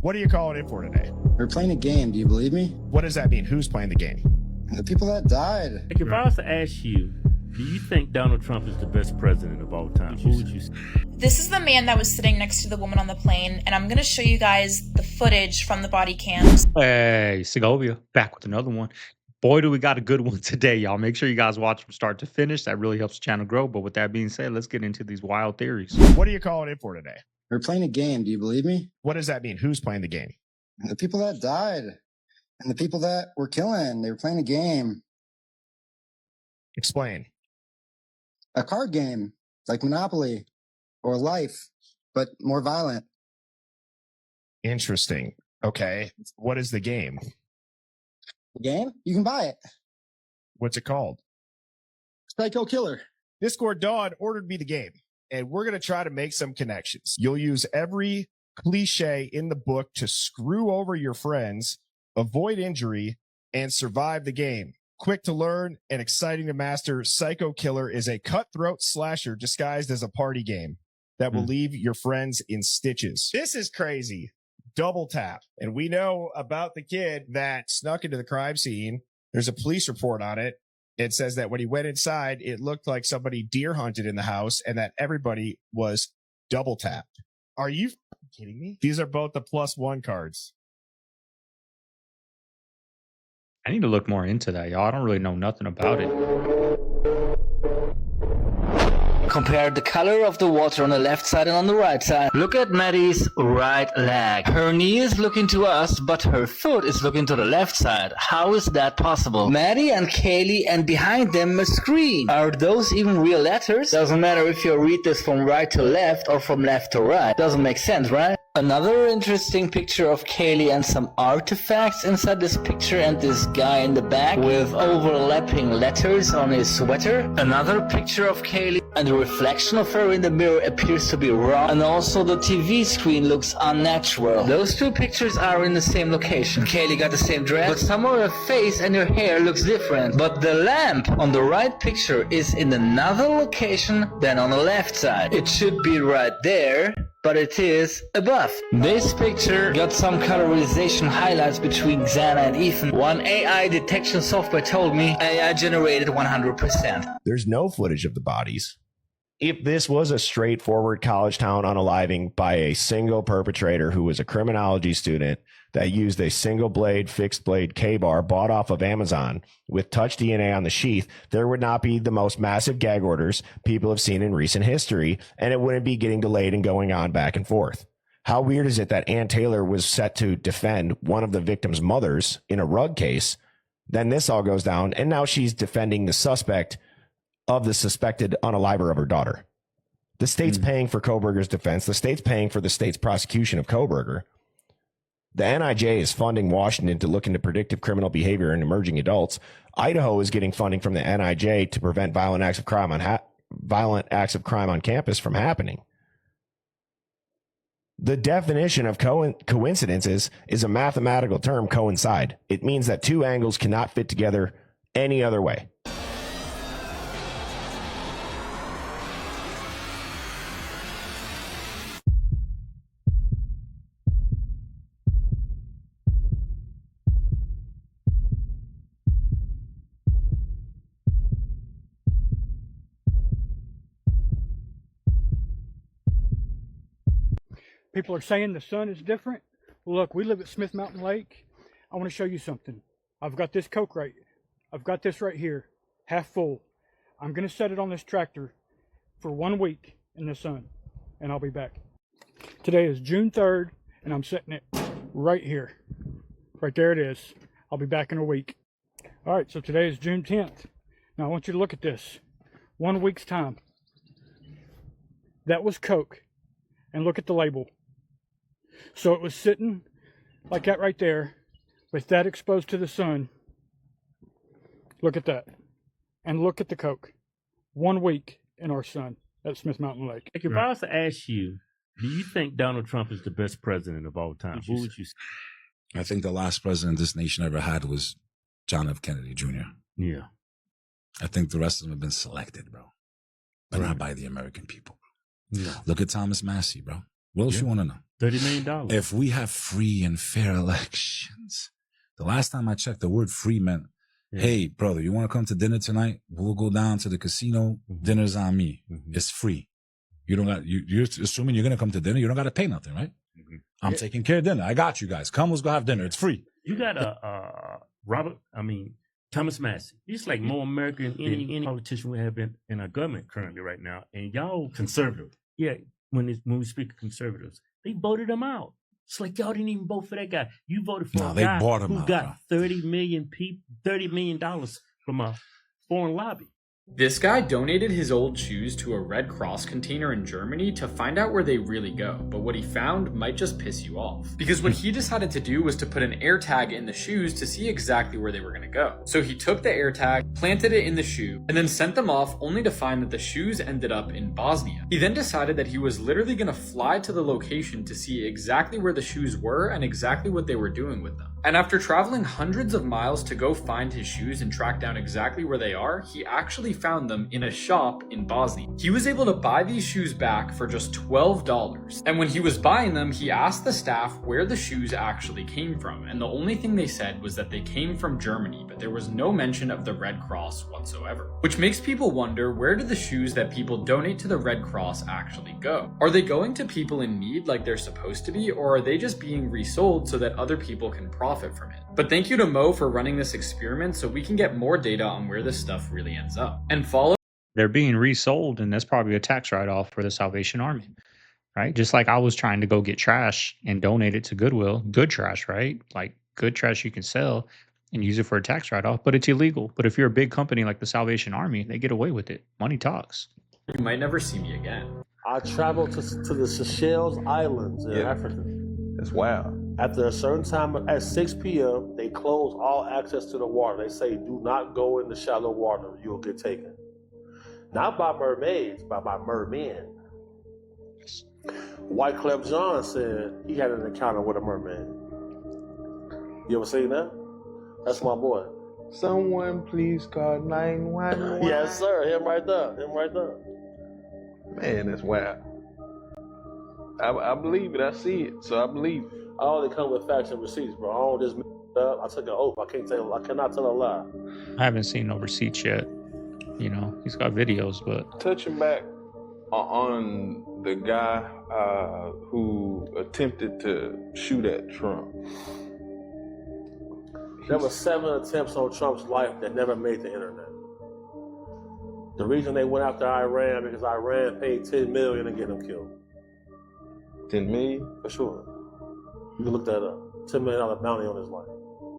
What are you calling in for today? We're playing a game. Do you believe me? What does that mean? Who's playing the game? The people that died. Like if I was to ask you, do you think Donald Trump is the best president of all time? Who would you say? This is the man that was sitting next to the woman on the plane, and I'm going to show you guys the footage from the body cams. Hey, Segovia, back with another one. Boy, do we got a good one today, y'all. Make sure you guys watch from start to finish. That really helps the channel grow. But with that being said, let's get into these wild theories. What are you calling in for today? We're playing a game. Do you believe me? What does that mean? Who's playing the game? The people that died and the people that were killing. They were playing a game. Explain. A card game, like Monopoly or Life, but more violent. Interesting. Okay. What is the game? The game? You can buy it. What's it called? Psycho Killer. Discord Dawn ordered me the game, and we're going to try to make some connections. You'll use every cliche in the book to screw over your friends, avoid injury, and survive the game. Quick to learn and exciting to master, Psycho Killer is a cutthroat slasher disguised as a party game that will leave your friends in stitches. This is crazy. Double tap. And we know about the kid that snuck into the crime scene. There's a police report on it. It says that when he went inside, it looked like somebody deer hunted in the house and that everybody was double tapped. Are you kidding me? These are both the +1 cards. I need to look more into that, y'all. I don't really know nothing about it. Compare the color of the water on the left side and on the right side. Look at Maddie's right leg. Her knee is looking to us, but her foot is looking to the left side. How is that possible? Maddie and Kaylee, and behind them a screen. Are those even real letters? Doesn't matter if you read this from right to left or from left to right. Doesn't make sense, right? Another interesting picture of Kaylee and some artifacts inside this picture, and this guy in the back with overlapping letters on his sweater. Another picture of Kaylee, and the reflection of her in the mirror appears to be wrong, and also the TV screen looks unnatural. Those two pictures are in the same location. Kaylee got the same dress, but somehow her face and her hair looks different. But the lamp on the right picture is in another location than on the left side. It should be right there, but it is above. This picture got some colorization highlights between Xana and Ethan. One AI detection software told me AI generated 100%. There's no footage of the bodies. If this was a straightforward college town unaliving by a single perpetrator who was a criminology student that used a single blade, fixed blade K-bar bought off of Amazon with touch DNA on the sheath, there would not be the most massive gag orders people have seen in recent history, and it wouldn't be getting delayed and going on back and forth. How weird is it that Ann Taylor was set to defend one of the victim's mothers in a rug case? Then this all goes down, and now she's defending the suspect of the suspected unaliver of her daughter. The state's paying for Kohberger's defense. The state's paying for the state's prosecution of Kohberger. The NIJ is funding Washington to look into predictive criminal behavior in emerging adults. Idaho is getting funding from the NIJ to prevent violent acts of crime on campus from happening. The definition of coincidences is a mathematical term, coincide. It means that two angles cannot fit together any other way. People are saying the sun is different. Well, look, we live at Smith Mountain Lake. I want to show you something. I've got this Coke I've got this right here, half full. I'm going to set it on this tractor for 1 week in the sun, and I'll be back. Today is June 3rd, and I'm setting it right here. Right there it is. I'll be back in a week. All right, so today is June 10th. Now I want you to look at this. 1 week's time. That was Coke. And look at the label. So it was sitting like that right there, with that exposed to the sun. Look at that. And look at the Coke. 1 week in our sun at Smith Mountain Lake. Like if I was to ask you, do you think Donald Trump is the best president of all time? Who would you say? I think the last president this nation ever had was John F. Kennedy Jr. Yeah. I think the rest of them have been selected, bro. But not by the American people. Yeah. Look at Thomas Massey, bro. What else you want to know? $30 million. If we have free and fair elections, the last time I checked, the word free meant, hey, brother, you want to come to dinner tonight? We'll go down to the casino. Dinner's on me. It's free. You don't got, you're assuming you're going to come to dinner. You don't got to pay nothing, right? I'm taking care of dinner. I got you guys. Come, let's go have dinner. It's free. You got Thomas Massey. He's like more American than any politician we have in our government currently right now. And y'all conservative. Yeah, when we speak of conservatives, they voted him out. It's like y'all didn't even vote for that guy. You voted for a guy who got $30 million from a foreign lobby. This guy donated his old shoes to a Red Cross container in Germany to find out where they really go, but what he found might just piss you off. Because what he decided to do was to put an air tag in the shoes to see exactly where they were going to go. So he took the air tag, planted it in the shoe, and then sent them off only to find that the shoes ended up in Bosnia. He then decided that he was literally going to fly to the location to see exactly where the shoes were and exactly what they were doing with them. And after traveling hundreds of miles to go find his shoes and track down exactly where they are, he actually found them in a shop in Bosnia. He was able to buy these shoes back for just $12. And when he was buying them, he asked the staff where the shoes actually came from. And the only thing they said was that they came from Germany, but there was no mention of the Red Cross whatsoever. Which makes people wonder, where do the shoes that people donate to the Red Cross actually go? Are they going to people in need like they're supposed to be, or are they just being resold so that other people can profit from it? But thank you to Mo for running this experiment so we can get more data on where this stuff really ends up. And follow. They're being resold, and that's probably a tax write-off for the Salvation Army, right? Just like I was trying to go get trash and donate it to Goodwill, good trash, right? Like good trash you can sell and use it for a tax write-off, but it's illegal. But if you're a big company like the Salvation Army, they get away with it. Money talks. You might never see me again. I traveled to the Seychelles Islands in Africa. That's wild. After a certain time, at 6 p.m., they close all access to the water. They say, do not go in the shallow water. You'll get taken. Not by mermaids, but by mermen. Wyclef Jean said he had an encounter with a mermaid. You ever seen that? That's my boy. Someone please call 911. Yes, sir. Him right there. Man, that's wild. I believe it. I see it, so I believe it. I only come with facts and receipts, bro. I don't just make it up. I took an oath. I cannot tell a lie. I haven't seen no receipts yet. You know, he's got videos, but touching back on the guy who attempted to shoot at Trump. There were 7 attempts on Trump's life that never made the internet. The reason they went after Iran because Iran paid $10 million to get him killed. $10 million? For sure. You can look that up. $10 million bounty on his life.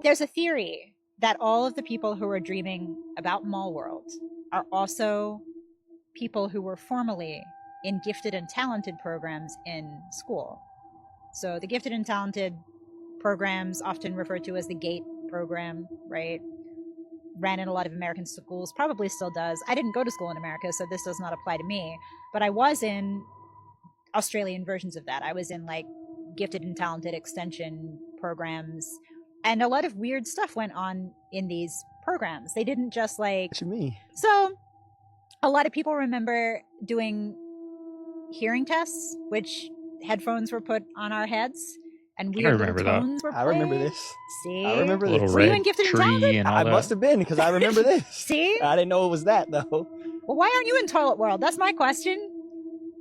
There's a theory that all of the people who are dreaming about Mall World are also people who were formerly in gifted and talented programs in school. So the gifted and talented programs, often referred to as the GATE program, right? Ran in a lot of American schools, probably still does. I didn't go to school in America, so this does not apply to me. But I was in Australian versions of that. I was in like gifted and talented extension programs. And a lot of weird stuff went on in these programs. They didn't just like... What you mean? So a lot of people remember doing hearing tests, which headphones were put on our heads. And weird little tones were played. I remember this. See? I remember this. Were you in gifted and talented? I must have been, because I remember this. See? I didn't know it was that, though. Well, why aren't you in Toilet World? That's my question.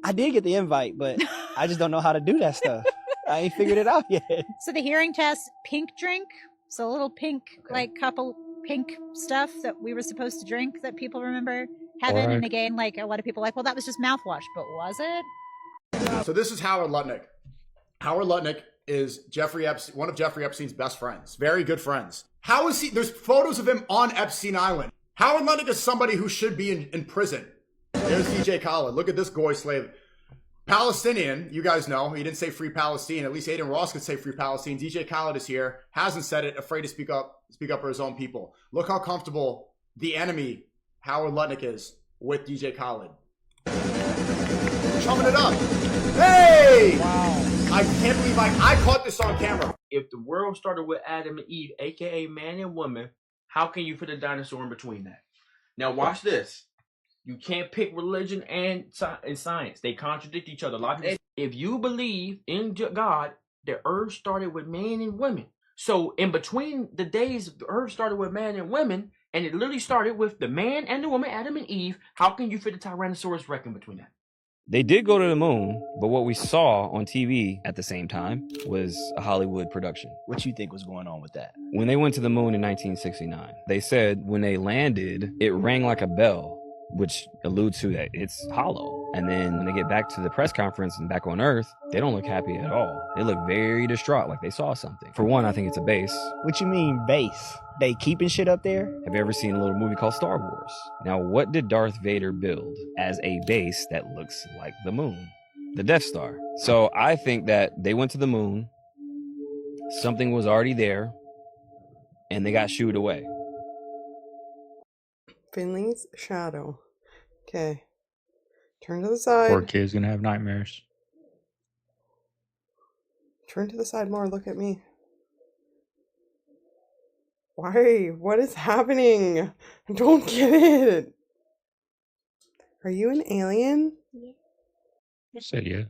I did get the invite, but I just don't know how to do that stuff. I ain't figured it out yet. So the hearing test, pink drink. So a little pink, like couple pink stuff that we were supposed to drink that people remember having. And again, like a lot of people like, well, that was just mouthwash, but was it? So this is Howard Lutnick. Howard Lutnick is one of Jeffrey Epstein's best friends. Very good friends. How is he? There's photos of him on Epstein Island. Howard Lutnick is somebody who should be in prison. There's DJ Khaled. Look at this goy slave. Palestinian, you guys know. He didn't say free Palestine. At least Aiden Ross could say free Palestine. DJ Khaled is here. Hasn't said it. Afraid to speak up for his own people. Look how comfortable the enemy, Howard Lutnick, is with DJ Khaled. Chumming it up. Hey! Wow. I can't believe I caught this on camera. If the world started with Adam and Eve, aka man and woman, how can you put a dinosaur in between that? Now watch this. You can't pick religion and science. They contradict each other. A lot of people say if you believe in God, the earth started with man and women. So in between the days, the earth started with man and women, and it literally started with the man and the woman, Adam and Eve. How can you fit the Tyrannosaurus Rex in between that? They did go to the moon, but what we saw on TV at the same time was a Hollywood production. What you think was going on with that? When they went to the moon in 1969, they said when they landed, it rang like a bell, which alludes to that it's hollow. And then when they get back to the press conference and back on Earth, they don't look happy at all. They look very distraught, like they saw something. For one, I think it's a base. What you mean base? They keeping shit up there? Have you ever seen a little movie called Star Wars? Now, what did Darth Vader build as a base that looks like the moon? The Death Star. So I think that they went to the moon, something was already there, and they got shooed away. Finley's shadow. Okay. Turn to the side. Poor kid's gonna have nightmares. Turn to the side more. Look at me. Why? What is happening? I don't get it. Are you an alien? I said yeah.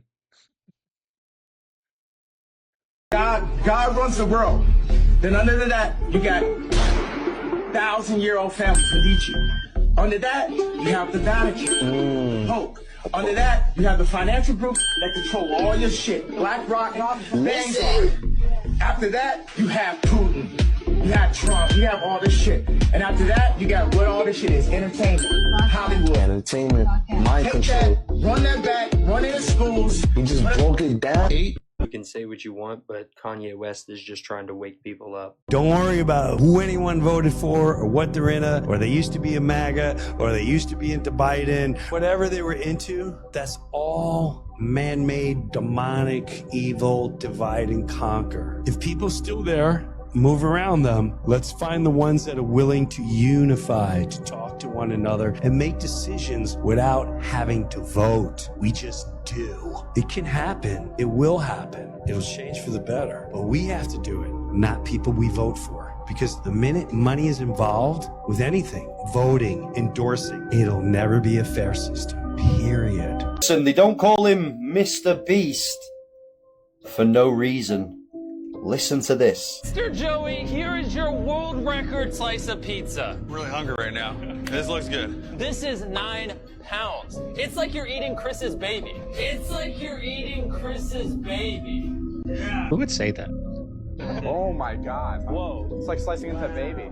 God runs the world. Then under that, you got 1,000-year-old families that eat you. Under that, you have the Vatican, Pope. Under that, you have the financial groups that control all your shit. BlackRock, Vanguard. After that, you have Putin. You have Trump. You have all this shit. And after that, you got what all this shit is. Entertainment. Hollywood. Entertainment. Mind control. Run that back. Run it in schools. You just broke it down. You can say what you want, but Kanye West is just trying to wake people up. Don't worry about who anyone voted for or what they're into, or they used to be a MAGA, or they used to be into Biden. Whatever they were into, that's all man-made, demonic, evil, divide and conquer. If people still there, move around them. Let's find the ones that are willing to unify, to talk to one another, and make decisions without having to vote. We just do. It can happen. It will happen. It'll change for the better. But we have to do it, not people we vote for. Because the minute money is involved with anything, voting, endorsing, it'll never be a fair system. Period. Listen, they don't call him Mr. Beast for no reason. Listen to this. Mr. Joey, here is your world record slice of pizza. I'm really hungry right now. This looks good. This is 9 pounds. It's like you're eating Chris's baby. It's like you're eating Chris's baby. Yeah. Who would say that? Oh my God. Whoa. It's like slicing into a baby.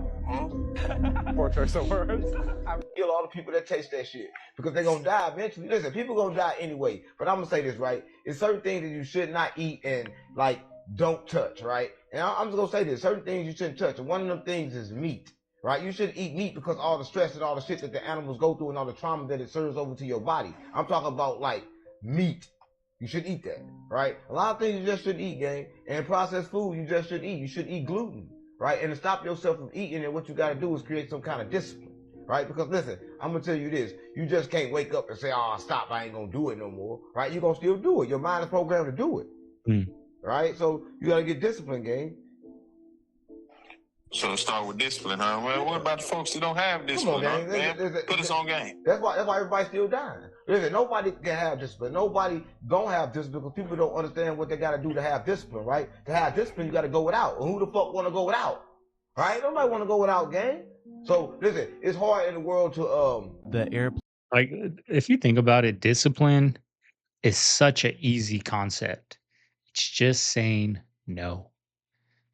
Poor choice of words. I kill all the people that taste that shit because they're gonna die eventually. Listen, people gonna die anyway. But I'm gonna say this, right? It's certain things that you should not eat and like don't touch, right? And I'm just gonna say this: certain things you shouldn't touch, and one of them things is meat, right? You shouldn't eat meat because all the stress and all the shit that the animals go through and all the trauma that it serves over to your body. I'm talking about like meat. You should eat that, right? A lot of things you just shouldn't eat, gang. And processed food you just shouldn't eat. You should eat gluten, right? And to stop yourself from eating it, what you gotta do is create some kind of discipline, right? Because listen, I'm gonna tell you this: you just can't wake up and say, "Oh, stop! I ain't gonna do it no more," right? You're gonna still do it. Your mind is programmed to do it. Right? So you gotta get disciplined, gang. So start with discipline, huh? Well, what about the folks that don't have discipline, Come on, man? gang. Put us on game. That's why everybody's still dying. Listen, nobody can have discipline. Nobody don't have discipline because people don't understand what they gotta do to have discipline, right? To have discipline, you gotta go without. And who the fuck wanna go without? Right? Nobody wanna go without, gang. So listen, it's hard in the world to The airplane. Like, if you think about it, discipline is such an easy concept. It's just saying no.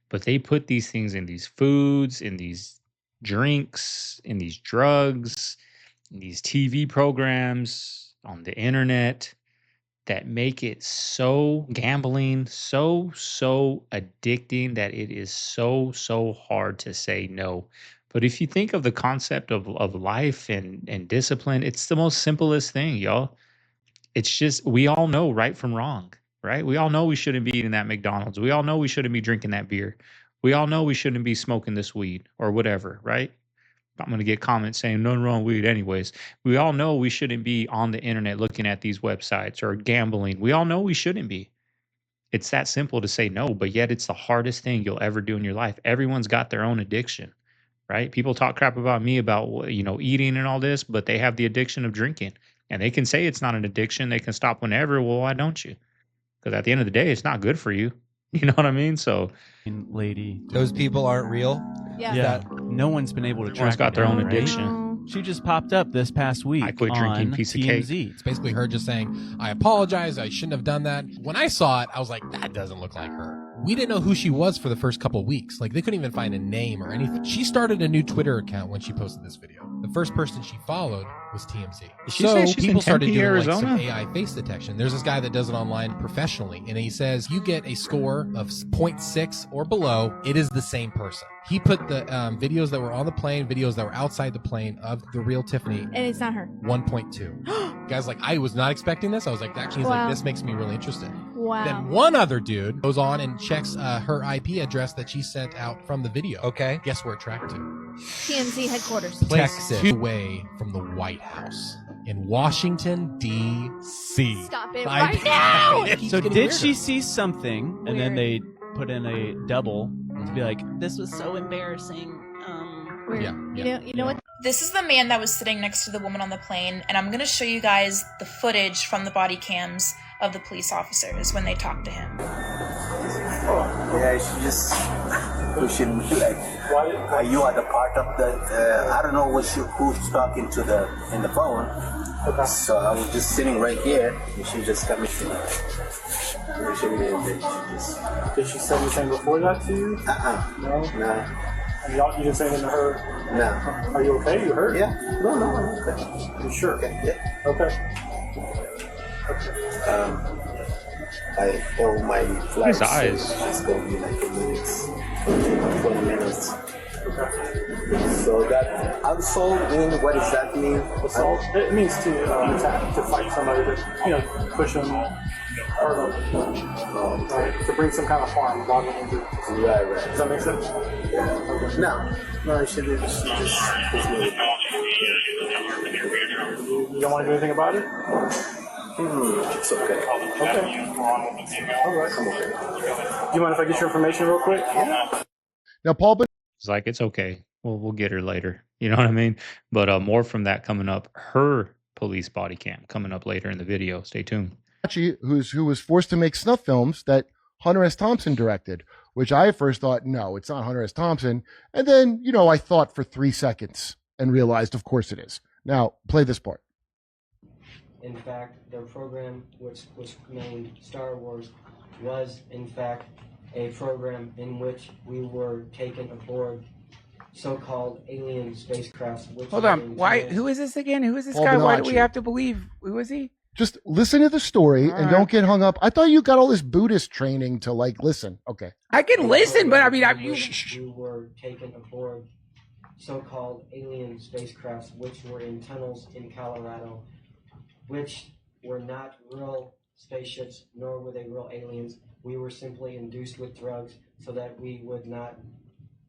But they put these things in these foods, in these drinks, in these drugs, in these TV programs, on the internet that make it so gambling, so addicting that it is so hard to say no. But if you think of the concept of life and discipline, it's the most simplest thing, y'all. It's just, we all know right from wrong. Right? We all know we shouldn't be eating that McDonald's. We all know we shouldn't be drinking that beer. We all know we shouldn't be smoking this weed or whatever, right? I'm going to get comments saying nothing wrong with weed anyways. We all know we shouldn't be on the internet looking at these websites or gambling. We all know we shouldn't be. It's that simple to say no, but yet it's the hardest thing you'll ever do in your life. Everyone's got their own addiction, right? People talk crap about me about, eating and all this, but they have the addiction of drinking. And they can say it's not an addiction. They can stop whenever. Well, why don't you? Because at the end of the day, it's not good for you. You know what I mean? So, lady, those people aren't real. yeah, no one's been able to track everyone's got her their own down, right? addiction. She just popped up this past week I quit drinking on piece of TMZ. cake. It's basically her just saying, I apologize, I shouldn't have done that. When I saw it, I was like, that doesn't look like her. We didn't know who she was for the first couple weeks. Like, they couldn't even find a name or anything. She started a new Twitter account when she posted this video. The first person she followed was TMZ. Did she say she's in People started Tempe, doing like some Arizona? AI face detection. There's this guy that does it online professionally, and he says you get a score of 0.6 or below, it is the same person. He put the videos that were on the plane, videos that were outside the plane of the real Tiffany. And it's not her. 1.2. Guys, like, I was not expecting this. I was like, actually, he's Wow. like, this makes me really interested. Wow. Then one other dude goes on and checks her IP address that she sent out from the video. Okay. Guess where it tracked to? TMZ headquarters. Texas. Away from the White House in Washington, D.C. Stop it I- right now! It keeps So getting did weirder. she see something and then they put in a double to be like, This was so embarrassing. Yeah, You know what? This is the man that was sitting next to the woman on the plane, and I'm going to show you guys the footage from the body cams of the police officers when they talked to him. Yeah, she just pushing me like, you are the part of the, I don't know who's talking to in the phone. Okay. So I was just sitting right here, and she just got me. Did she say anything before that to you? No? No. And you didn't say anything to her? No. Are you okay? You hurt? Yeah. No, I'm okay. You sure? Okay. Yeah. Okay. I owe my flight. His eyes. So it's going to be like a minute, 20 minutes. So that assault mean, what does that mean? Assault? It means to attack, to fight somebody, to push them, hurt them, right, to bring some kind of harm, bodily injury. Right. Does that make sense? Yeah. Okay. No, she just pushed me. You don't want to do anything about it? It's okay. Okay. All right. I'm okay. Do you mind if I get your information real quick? Now, Paul, It's like, it's okay. We'll get her later. You know what I mean? But more from that coming up. Her police body cam coming up later in the video. Stay tuned. who was forced to make snuff films that Hunter S. Thompson directed, which I at first thought, no, it's not Hunter S. Thompson. And then, I thought for 3 seconds and realized, of course it is. Now, play this part. In fact, their program, which was named Star Wars, was in fact a program in which we were taken aboard so-called alien spacecrafts. Which Hold were on. Why? intended- Who is this again? Who is this Paul guy? Why do we Bonacci. have to believe? Who is he? Just listen to the story and don't get hung up. I thought you got all this Buddhist training to listen. Okay. I can listen, but I mean, we were taken aboard so-called alien spacecrafts, which were in tunnels in Colorado, which were not real spaceships, nor were they real aliens. We were simply induced with drugs so that we would not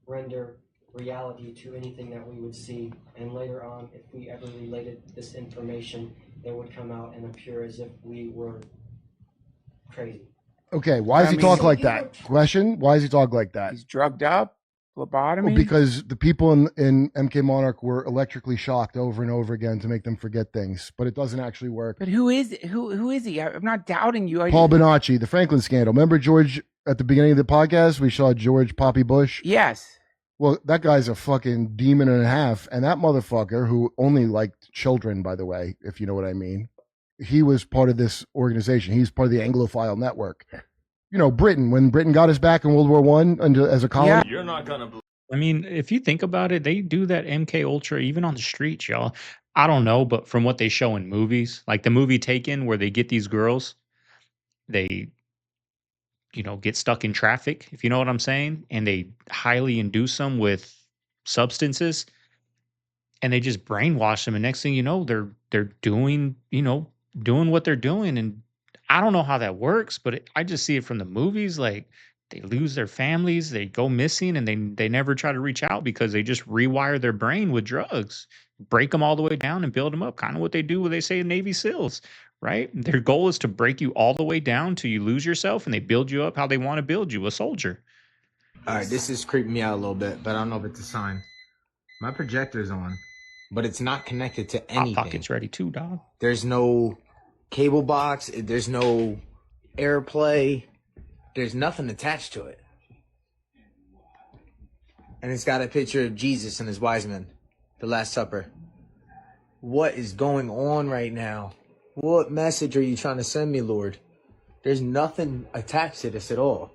render reality to anything that we would see. And later on, if we ever related this information, it would come out and appear as if we were crazy. Okay. Why does he talk like that? Question. Why does he talk like that? He's drugged up, lobotomy. Well, because the people in MK Monarch were electrically shocked over and over again to make them forget things, but it doesn't actually work. But who is he? I'm not doubting you. Paul Bonacci, the Franklin scandal. Remember George at the beginning of the podcast? We saw George Poppy Bush. Yes. Well, that guy's a fucking demon and a half, and that motherfucker, who only liked children, by the way, if you know what I mean, he was part of this organization. He's part of the Anglophile network. Britain, when Britain got us back in World War I as a colony. Yeah. You're not gonna. I mean, if you think about it, they do that MK Ultra even on the streets, y'all. I don't know, but from what they show in movies, like the movie Taken, where they get these girls, they get stuck in traffic, if you know what I'm saying, and they highly induce them with substances, and they just brainwash them, and next thing you know, they're doing what they're doing, and I don't know how that works, but I just see it from the movies. Like, they lose their families, they go missing, and they never try to reach out because they just rewire their brain with drugs, break them all the way down and build them up. Kind of what they do when they say in Navy SEALs, right? Their goal is to break you all the way down till you lose yourself, and they build you up how they want to build you, a soldier. All right, this is creeping me out a little bit, but I don't know if it's a sign. My projector's on, but it's not connected to anything. Hot Pocket's ready too, dog. There's no cable box. There's no airplay. There's nothing attached to it. And it's got a picture of Jesus and his wise men, the Last Supper. What is going on right now? What message are you trying to send me, Lord? There's nothing attached to this at all.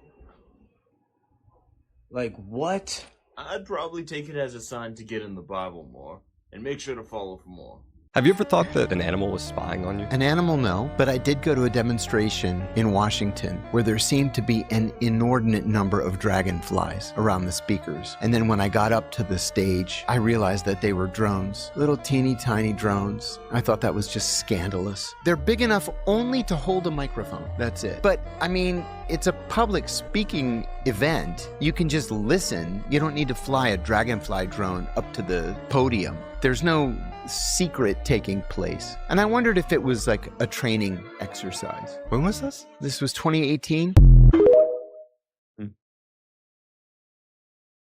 Like, what? I'd probably take it as a sign to get in the Bible more, and make sure to follow for more. Have you ever thought that an animal was spying on you? An animal, no, but I did go to a demonstration in Washington where there seemed to be an inordinate number of dragonflies around the speakers. And then when I got up to the stage, I realized that they were drones, little teeny tiny drones. I thought that was just scandalous. They're big enough only to hold a microphone. That's it. But I mean, it's a public speaking event. You can just listen. You don't need to fly a dragonfly drone up to the podium. There's no secret taking place. And I wondered if it was like a training exercise. When was this? This was 2018.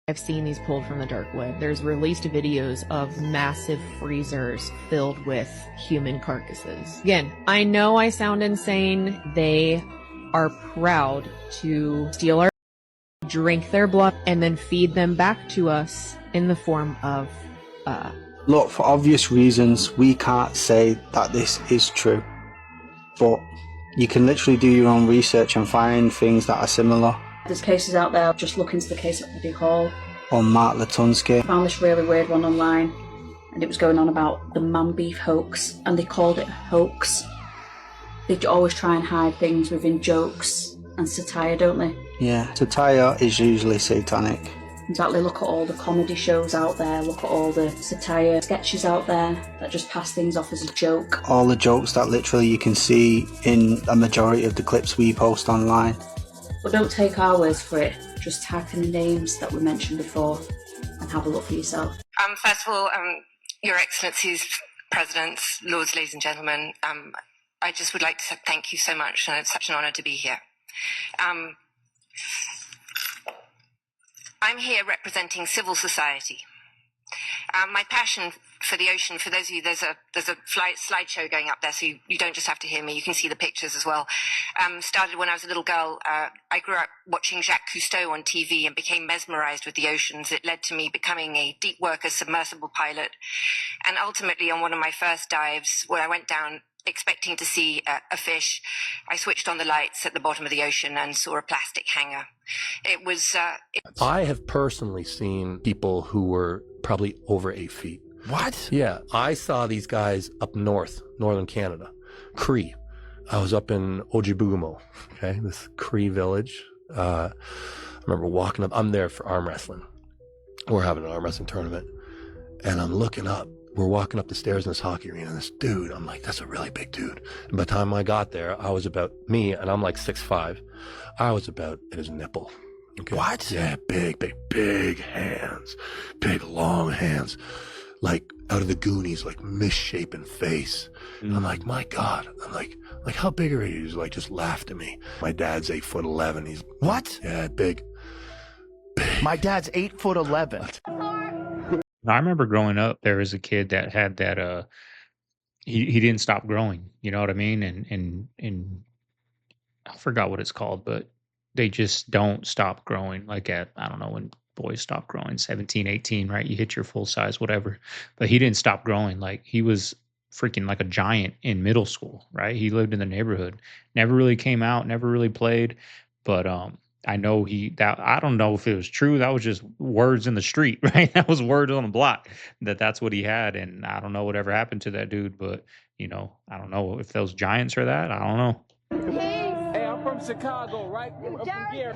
I've seen these pulled from the dark web. There's released videos of massive freezers filled with human carcasses. Again, I know I sound insane. They are proud to steal our, drink their blood, and then feed them back to us in the form of Look, for obvious reasons, we can't say that this is true. But you can literally do your own research and find things that are similar. There's cases out there. Just look into the case at Buddy Hall. Or Mark Latunsky. I found this really weird one online, and it was going on about the man beef hoax, and they called it a hoax. They always try and hide things within jokes and satire, don't they? Yeah, satire is usually satanic. Exactly, look at all the comedy shows out there, look at all the satire sketches out there that just pass things off as a joke. All the jokes that literally you can see in a majority of the clips we post online. But don't take our words for it, just type in the names that we mentioned before and have a look for yourself. First of all, Your Excellencies, Presidents, Lords, ladies and gentlemen, I just would like to thank you so much, and it's such an honour to be here. I'm here representing civil society. My passion for the ocean, for those of you, there's a slideshow going up there, so you don't just have to hear me, you can see the pictures as well. Started when I was a little girl. I grew up watching Jacques Cousteau on TV and became mesmerized with the oceans. It led to me becoming a deep worker submersible pilot. And ultimately, on one of my first dives, where I went down expecting to see a fish, I switched on the lights at the bottom of the ocean and saw a plastic hanger. It was... I have personally seen people who were probably over 8 feet. What? Yeah, I saw these guys up north, northern Canada, Cree. I was up in Ojibugamo, okay, this Cree village. I remember walking up, I'm there for arm wrestling. We're having an arm wrestling tournament, and I'm looking up. We're walking up the stairs in this hockey arena, and this dude, I'm like, that's a really big dude. And by the time I got there, I was about me, and I'm like 6'5". I was about at his nipple. Okay? What? Yeah, big hands, big long hands, like out of the Goonies, like misshapen face. And I'm like, my God. I'm like, how big are you? He's like, just laughed at me. My dad's 8'11". He's what? Yeah, big. My dad's 8'11". I remember growing up, there was a kid that had that he didn't stop growing, you know what I mean? And I forgot what it's called, but they just don't stop growing. Like at, I don't know, when boys stop growing, 17, 18, right? You hit your full size, whatever. But he didn't stop growing. Like he was freaking like a giant in middle school, right? He lived in the neighborhood, never really came out, never really played. But I know I don't know if it was true. That was just words in the street, right? That was words on the block that's what he had. And I don't know whatever happened to that dude, but you know, I don't know if those giants are that. I don't know. Hey, I'm from Chicago, right? I'm from here.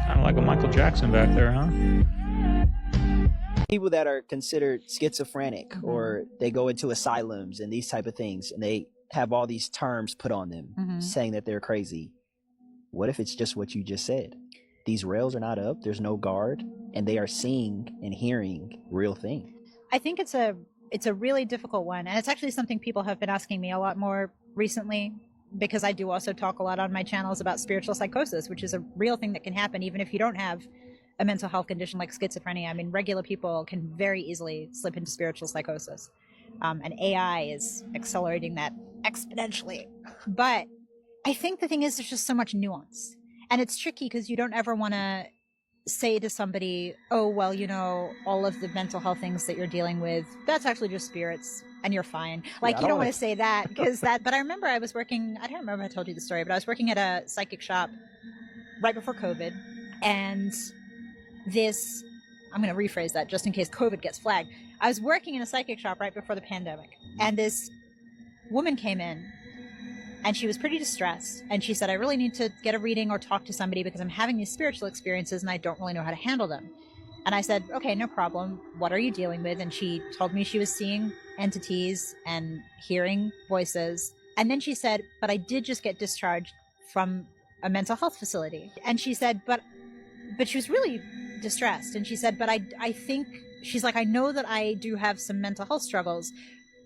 Kind of like a Michael Jackson back there, huh? People that are considered schizophrenic or they go into asylums and these type of things, and they have all these terms put on them saying that they're crazy. What if it's just what you just said? These rails are not up, there's no guard, and they are seeing and hearing real things. I think it's a really difficult one, and it's actually something people have been asking me a lot more recently, because I do also talk a lot on my channels about spiritual psychosis, which is a real thing that can happen even if you don't have a mental health condition like schizophrenia. I mean, regular people can very easily slip into spiritual psychosis. And AI is accelerating that exponentially. But I think the thing is, there's just so much nuance. And it's tricky because you don't ever want to say to somebody, oh, well, you know, all of the mental health things that you're dealing with, that's actually just spirits and you're fine. Like, you don't want to say that because but I remember I was working, I don't remember if I told you the story, but I was working at a psychic shop right before COVID. And this, I'm going to rephrase that just in case COVID gets flagged. I was working in a psychic shop right before the pandemic. And this woman came in and she was pretty distressed. And she said, I really need to get a reading or talk to somebody because I'm having these spiritual experiences and I don't really know how to handle them. And I said, okay, no problem. What are you dealing with? And she told me she was seeing entities and hearing voices. And then she said, but I did just get discharged from a mental health facility. And she said, but she was really distressed. And she said, but I think, she's like, I know that I do have some mental health struggles,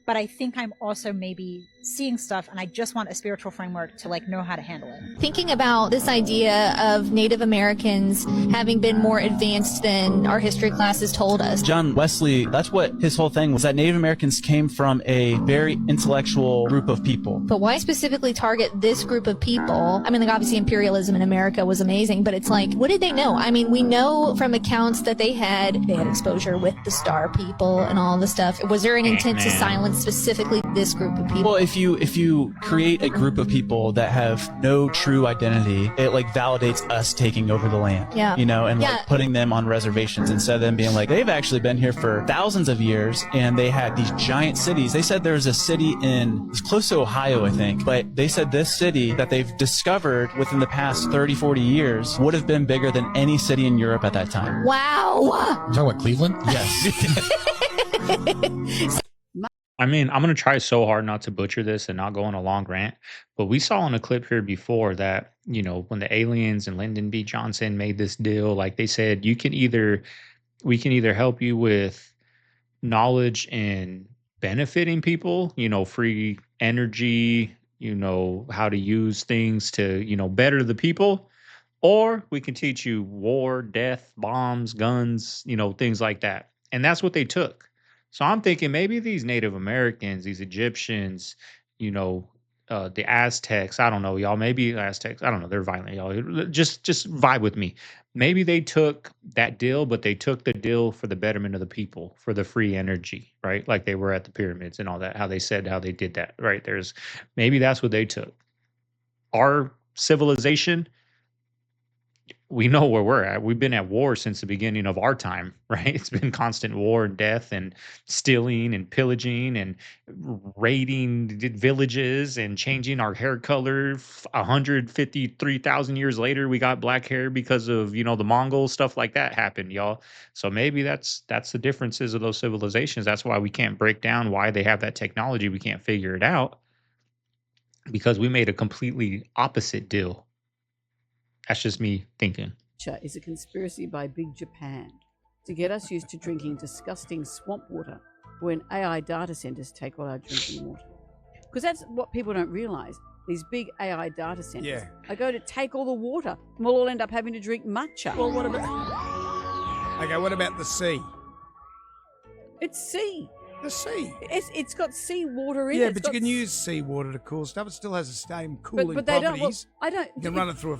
but I think I'm also maybe seeing stuff and I just want a spiritual framework to like know how to handle it. Thinking about this idea of Native Americans having been more advanced than our history classes told us. John Wesley, that's what his whole thing was, that Native Americans came from a very intellectual group of people. But why specifically target this group of people? I mean, like obviously imperialism in America was amazing, but it's like, what did they know? I mean, we know from accounts that they had exposure with the star people and all the stuff. Was there an intent to silence specifically this group of people? Well, if you create a group of people that have no true identity, it like validates us taking over the land. Yeah. You know, and like putting them on reservations instead of them being like, they've actually been here for thousands of years and they had these giant cities. They said there was a city it's close to Ohio, I think, but they said this city that they've discovered within the past 30, 40 years would have been bigger than any city in Europe at that time. Wow. You talking about Cleveland? Yes. I mean, I'm going to try so hard not to butcher this and not go on a long rant, but we saw in a clip here before that, you know, when the aliens and Lyndon B. Johnson made this deal, like they said, we can either help you with knowledge and benefiting people, you know, free energy, you know, how to use things to, you know, better the people, or we can teach you war, death, bombs, guns, you know, things like that. And that's what they took. So I'm thinking maybe these Native Americans, these Egyptians, you know, the Aztecs, I don't know, y'all, maybe Aztecs, I don't know, they're violent, y'all. Just vibe with me. Maybe they took that deal, but they took the deal for the betterment of the people, for the free energy, right? Like they were at the pyramids and all that, how they did that, right? Maybe that's what they took. Our civilization, we know where we're at. We've been at war since the beginning of our time, right? It's been constant war and death and stealing and pillaging and raiding villages and changing our hair color. 153,000 years later, we got black hair because of, you know, the Mongols, stuff like that happened, y'all. So maybe that's the differences of those civilizations. That's why we can't break down why they have that technology. We can't figure it out because we made a completely opposite deal. That's just me thinking. Is a conspiracy by Big Japan to get us used to drinking disgusting swamp water when AI data centers take all our drinking water. Because that's what people don't realize. These big AI data centers are going to take all the water and we'll all end up having to drink matcha. Well, what about the sea? It's sea. The sea. It's got sea water in it. Yeah, but you can use seawater to cool stuff. It still has the same cooling but they properties. don't. You can run it through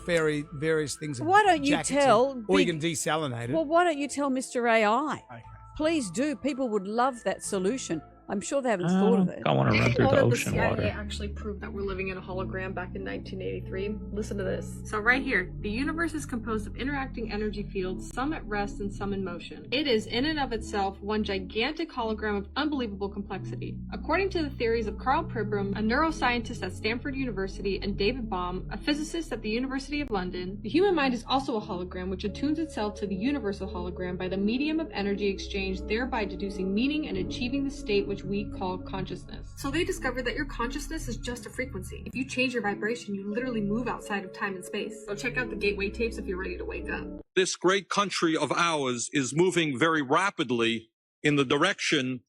various things. And Why don't you jackets tell? or you can desalinate it. Well, why don't you tell Mr. AI? Okay. Please do. People would love that solution. I'm sure they haven't thought of it. I want to run through the ocean CIA water. actually proved that we're living in a hologram back in 1983. Listen to this. So right here, the universe is composed of interacting energy fields, some at rest and some in motion. It is in and of itself one gigantic hologram of unbelievable complexity. According to the theories of Carl Pribram, a neuroscientist at Stanford University, and David Baum, a physicist at the University of London, the human mind is also a hologram which attunes itself to the universal hologram by the medium of energy exchange, thereby deducing meaning and achieving the state which we call consciousness. So they discovered that your consciousness is just a frequency. If you change your vibration, you literally move outside of time and space. So check out the Gateway tapes if you're ready to wake up. This great country of ours is moving very rapidly in the direction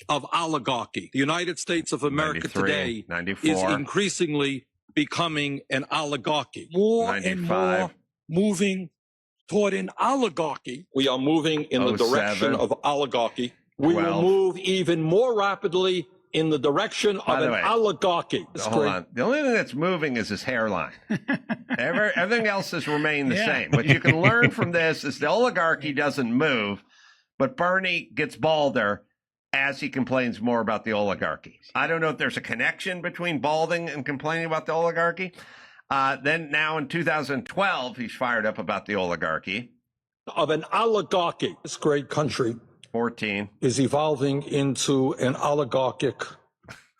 of oligarchy. The United States of America today is increasingly becoming an oligarchy. More and more moving toward an oligarchy. We are moving in the direction of oligarchy. We will 12. move even more rapidly in the direction By of the an way, oligarchy. Hold on. The only thing that's moving is his hairline. Everything else has remained the same. What you can learn from this is the oligarchy doesn't move, but Bernie gets balder as he complains more about the oligarchy. I don't know if there's a connection between balding and complaining about the oligarchy. Then now in 2012, he's fired up about the oligarchy. Of an oligarchy. This great country 14 is evolving into an oligarchic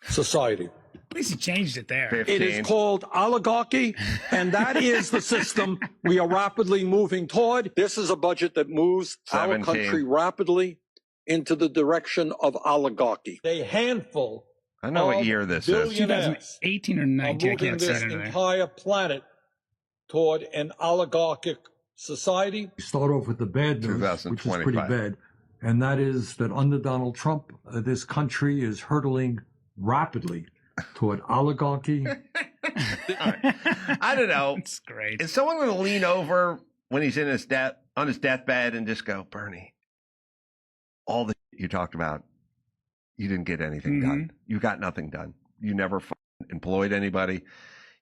society. At least he changed it there. 15. It is called oligarchy, and that is the system we are rapidly moving toward. This is a budget that moves 17. our country rapidly into the direction of oligarchy. A handful I know what year this is. 2018 or 19. I moving can't see this it in there. entire planet toward an oligarchic society. Start off with the bad news, which is pretty 2025. bad, and that is that under Donald Trump, this country is hurtling rapidly toward oligarchy. I don't know. That's great. Is someone going to lean over when he's in his on his deathbed and just go, Bernie, all the you talked about, you didn't get anything done. You got nothing done. You never employed anybody.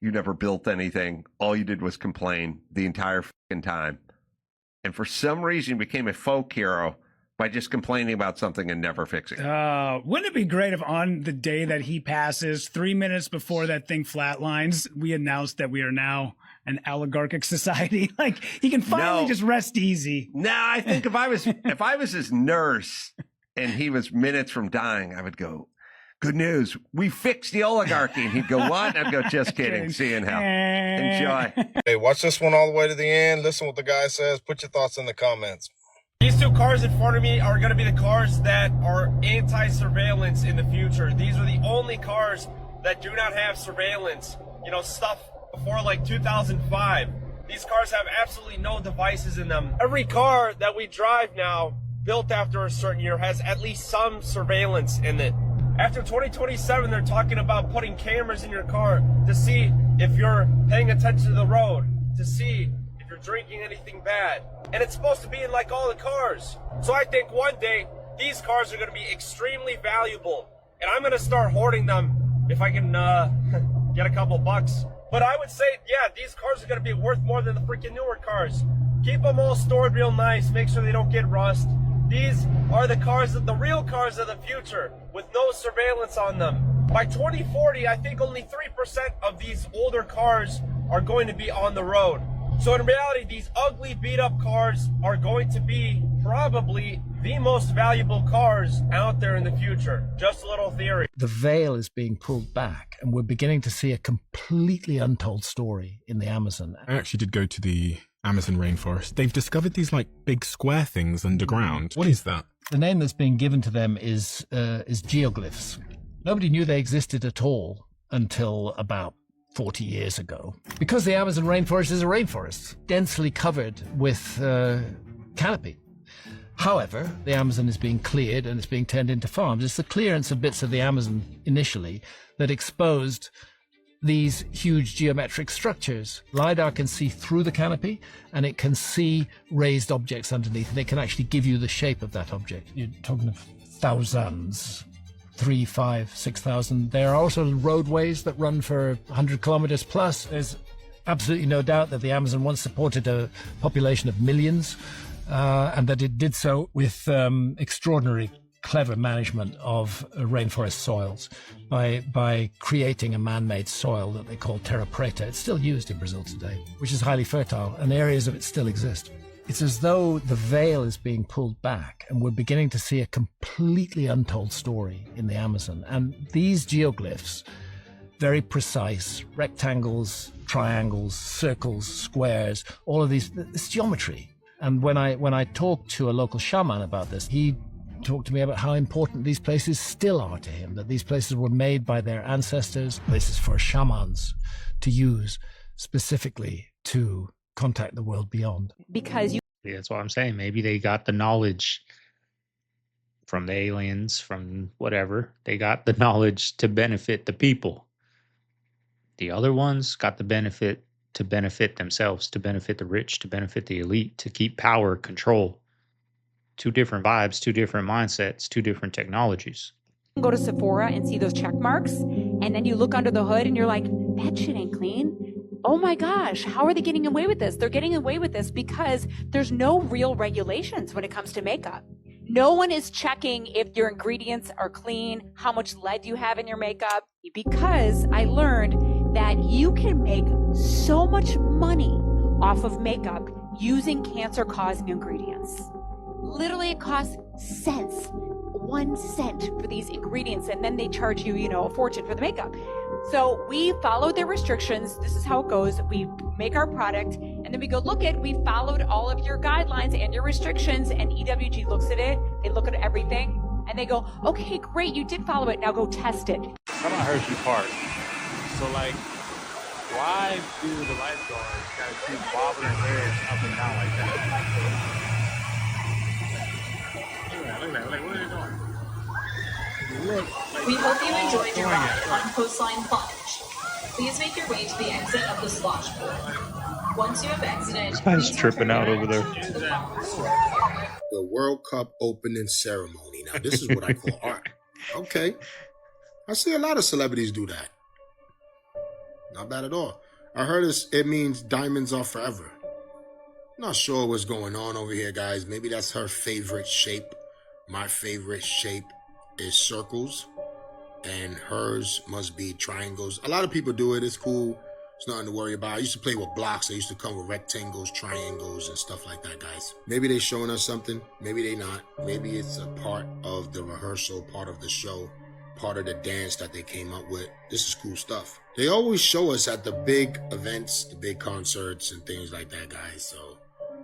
You never built anything. All you did was complain the entire time. And for some reason, you became a folk hero by just complaining about something and never fixing it. Wouldn't it be great if on the day that he passes, 3 minutes before that thing flatlines, we announced that we are now an oligarchic society? Like, he can finally just rest easy. No, I think if I was his nurse and he was minutes from dying, I would go, good news, we fixed the oligarchy. And he'd go, what? And I'd go, just kidding. See you in hell. Enjoy. Hey, watch this one all the way to the end. Listen what the guy says. Put your thoughts in the comments. These two cars in front of me are going to be the cars that are anti-surveillance in the future. These are the only cars that do not have surveillance. You know, stuff before like 2005. These cars have absolutely no devices in them. Every car that we drive now, built after a certain year, has at least some surveillance in it. After 2027, they're talking about putting cameras in your car to see if you're paying attention to the road, to see if you're drinking anything bad. And it's supposed to be in like all the cars. So I think one day these cars are going to be extremely valuable. And I'm going to start hoarding them if I can get a couple bucks. But I would say, yeah, these cars are going to be worth more than the freaking newer cars. Keep them all stored real nice. Make sure they don't get rust. These are the cars, the real cars of the future with no surveillance on them. By 2040, I think only 3% of these older cars are going to be on the road. So in reality, these ugly beat up cars are going to be probably the most valuable cars out there in the future. Just a little theory. The veil is being pulled back, and we're beginning to see a completely untold story in the Amazon. I actually did go to the Amazon rainforest. They've discovered these like big square things underground. What is that? The name that's being given to them is geoglyphs. Nobody knew they existed at all until about 40 years ago. Because the Amazon rainforest is a rainforest, densely covered with canopy. However, the Amazon is being cleared and it's being turned into farms. It's the clearance of bits of the Amazon initially that exposed these huge geometric structures. LiDAR can see through the canopy and it can see raised objects underneath, and it can actually give you the shape of that object. You're talking of thousands, 3, 5, 6,000. There are also roadways that run for 100 kilometers plus. There's absolutely no doubt that the Amazon once supported a population of millions, and that it did so with extraordinary clever management of rainforest soils by creating a man-made soil that they call terra preta. It's still used in Brazil today, which is highly fertile, and areas of it still exist. It's as though the veil is being pulled back, and we're beginning to see a completely untold story in the Amazon. And these geoglyphs, very precise, rectangles, triangles, circles, squares, all of these, it's geometry. And when I talked to a local shaman about this, he talked to me about how important these places still are to him, that these places were made by their ancestors, places for shamans to use specifically to contact the world beyond. Yeah, that's what I'm saying. Maybe they got the knowledge from the aliens, from whatever. They got the knowledge to benefit the people. The other ones got the benefit to benefit themselves, to benefit the rich, to benefit the elite, to keep power, control. Two different vibes, two different mindsets, two different technologies. Go to Sephora and see those check marks, and then you look under the hood and you're like, that shit ain't clean. Oh my gosh, how are they getting away with this? They're getting away with this because there's no real regulations when it comes to makeup. No one is checking if your ingredients are clean, how much lead you have in your makeup, because I learned that you can make so much money off of makeup using cancer-causing ingredients. Literally, it costs cents, 1 cent for these ingredients, and then they charge you, a fortune for the makeup. So we follow their restrictions. This is how it goes. We make our product, and then we go, we followed all of your guidelines and your restrictions, and EWG looks at it. They look at everything, and they go, okay, great, you did follow it. Now go test it. How about Hershey Park? So, why do the lifeguards gotta keep bobbing their heads up and down like that? Look at that. What are they doing? We hope you enjoyed your ride on Coastline Plunge. Please make your way to the exit of the splash pool. Once you have exited, This guy's tripping out over there. The World Cup opening ceremony. Now, this is what I call art. Okay. I see a lot of celebrities do that. Not bad at all. I heard it means diamonds are forever. Not sure what's going on over here, guys. Maybe that's her favorite shape. My favorite shape is circles, and hers must be triangles. A lot of people do it. It's cool. It's nothing to worry about. I used to play with blocks. They used to come with rectangles, triangles, and stuff like that, guys. Maybe they showing us something. Maybe they not. Maybe it's a part of the rehearsal, part of the show, part of the dance that they came up with. This is cool stuff. They always show us at the big events, the big concerts, and things like that, guys. So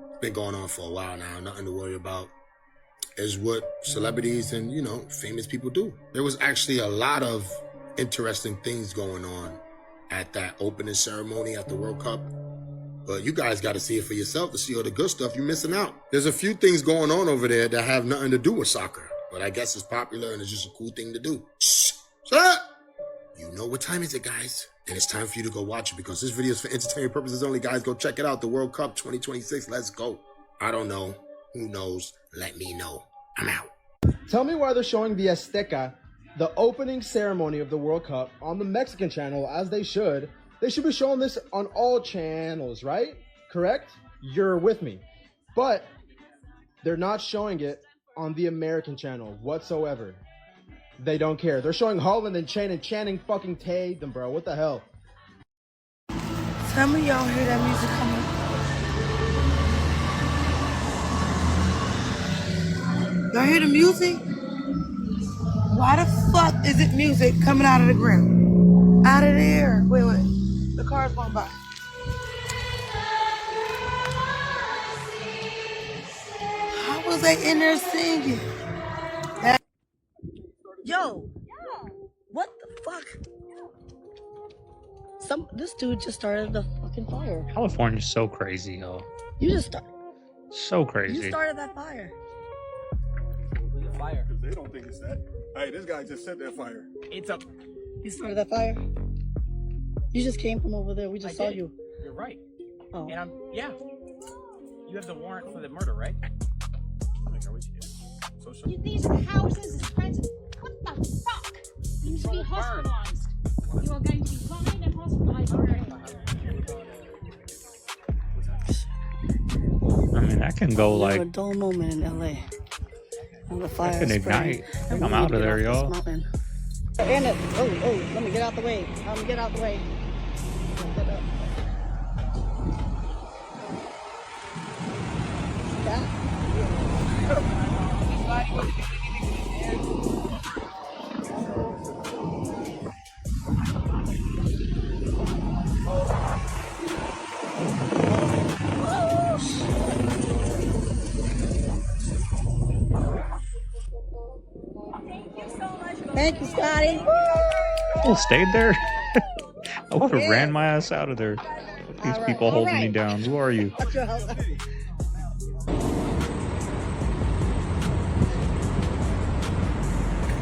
it's been going on for a while now. Nothing to worry about. Is what celebrities and, famous people do. There was actually a lot of interesting things going on at that opening ceremony at the World Cup. But you guys got to see it for yourself to see all the good stuff. You're missing out. There's a few things going on over there that have nothing to do with soccer. But I guess it's popular and it's just a cool thing to do. Shh! Shut up! You know what time is it, guys? And it's time for you to go watch it because this video is for entertainment purposes only, guys. Go check it out. The World Cup 2026. Let's go. I don't know. Who knows? Let me know. I'm out. Tell me why they're showing the Azteca, the opening ceremony of the World Cup, on the Mexican channel, as they should. They should be showing this on all channels, right? Correct? You're with me. But they're not showing it on the American channel whatsoever. They don't care. They're showing Holland and Channing fucking Tatum, bro. What the hell? Some of y'all hear that music coming. Y'all hear the music? Why the fuck is it music coming out of the ground? Out of the air. Wait. The car's going by. How was they in there singing? Yo. What the fuck? This dude just started the fucking fire. California's so crazy, yo. You just started. So crazy. You started that fire. Fire. They don't think it's that. Hey, this guy just set that fire. It's up. You started that fire? You just came from over there. We just saw you. You're right. Oh. And you have the warrant for the murder, right? These are houses, friends. What the fuck? You need to be hospitalized. You are going to be fined and hospitalized. I mean, that can go like a dull moment in LA. The fire that can ignite. I'm out of there, y'all. And let me get out the way. Get out the way. Get up. Thank you, Scotty. People stayed there. I would have ran my ass out of there. These people holding me down. Who are you?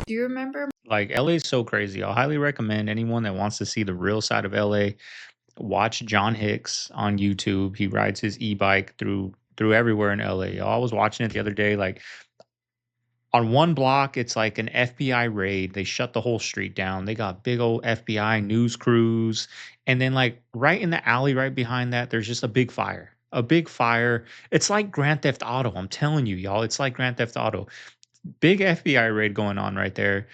Do you remember? Like, LA is so crazy. I'll highly recommend anyone that wants to see the real side of LA watch John Hicks on YouTube. He rides his e-bike through everywhere in LA. I was watching it the other day, like on one block, it's like an FBI raid. They shut the whole street down. They got big old FBI news crews. And then, like, right in the alley right behind that, there's just a big fire. A big fire. It's like Grand Theft Auto. I'm telling you, y'all. It's like Grand Theft Auto. Big FBI raid going on right there.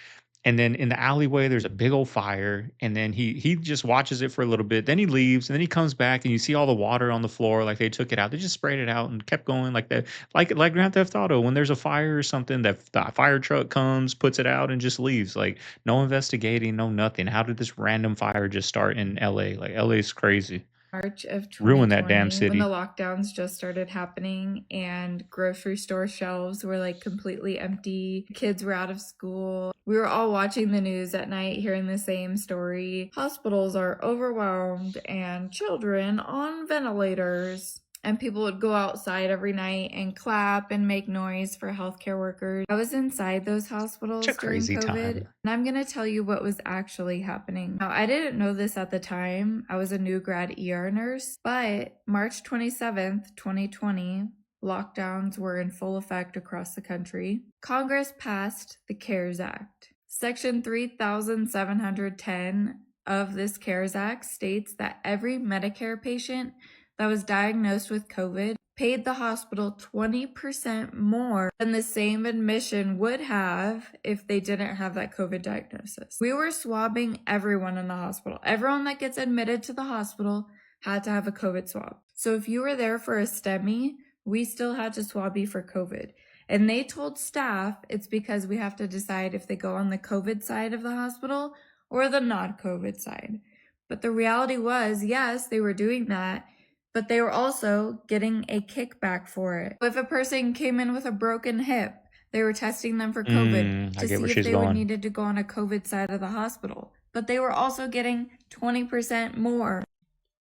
And then in the alleyway, there's a big old fire. And then he just watches it for a little bit. Then he leaves. And then he comes back and you see all the water on the floor. Like they took it out. They just sprayed it out and kept going like that. Like Grand Theft Auto. When there's a fire or something, the fire truck comes, puts it out, and just leaves. Like no investigating, no nothing. How did this random fire just start in LA? Like LA's crazy. March of 2020, Ruin that damn city. when the lockdowns just started happening and grocery store shelves were like completely empty, kids were out of school. We were all watching the news at night, hearing the same story. Hospitals are overwhelmed and children on ventilators. And people would go outside every night and clap and make noise for healthcare workers. I was inside those hospitals Such a during crazy COVID, time. and I'm going to tell you what was actually happening. Now, I didn't know this at the time. I was a new grad ER nurse, but March 27th, 2020, lockdowns were in full effect across the country. Congress passed the CARES Act. Section 3710 of this CARES Act states that every Medicare patient that was diagnosed with COVID paid the hospital 20% more than the same admission would have if they didn't have that COVID diagnosis. We were swabbing everyone in the hospital. Everyone that gets admitted to the hospital had to have a COVID swab. So if you were there for a STEMI, we still had to swab you for COVID. And they told staff it's because we have to decide if they go on the COVID side of the hospital or the non-COVID side. But the reality was, yes, they were doing that, but they were also getting a kickback for it. If a person came in with a broken hip, they were testing them for COVID I to get see where if she's they going. would needed to go on a COVID side of the hospital. But they were also getting 20% more.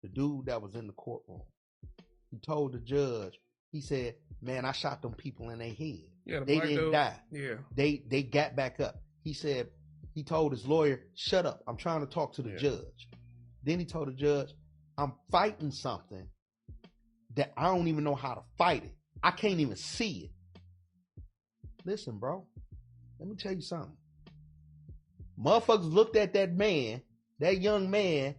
The dude that was in the courtroom, he told the judge, he said, man, I shot them people in their head. Yeah, they didn't dude. die. Yeah. They got back up. He said, he told his lawyer, shut up. I'm trying to talk to the judge. Then he told the judge, I'm fighting something that I don't even know how to fight it. I can't even see it. Listen, bro, let me tell you something. Motherfuckers looked at that man, that young man,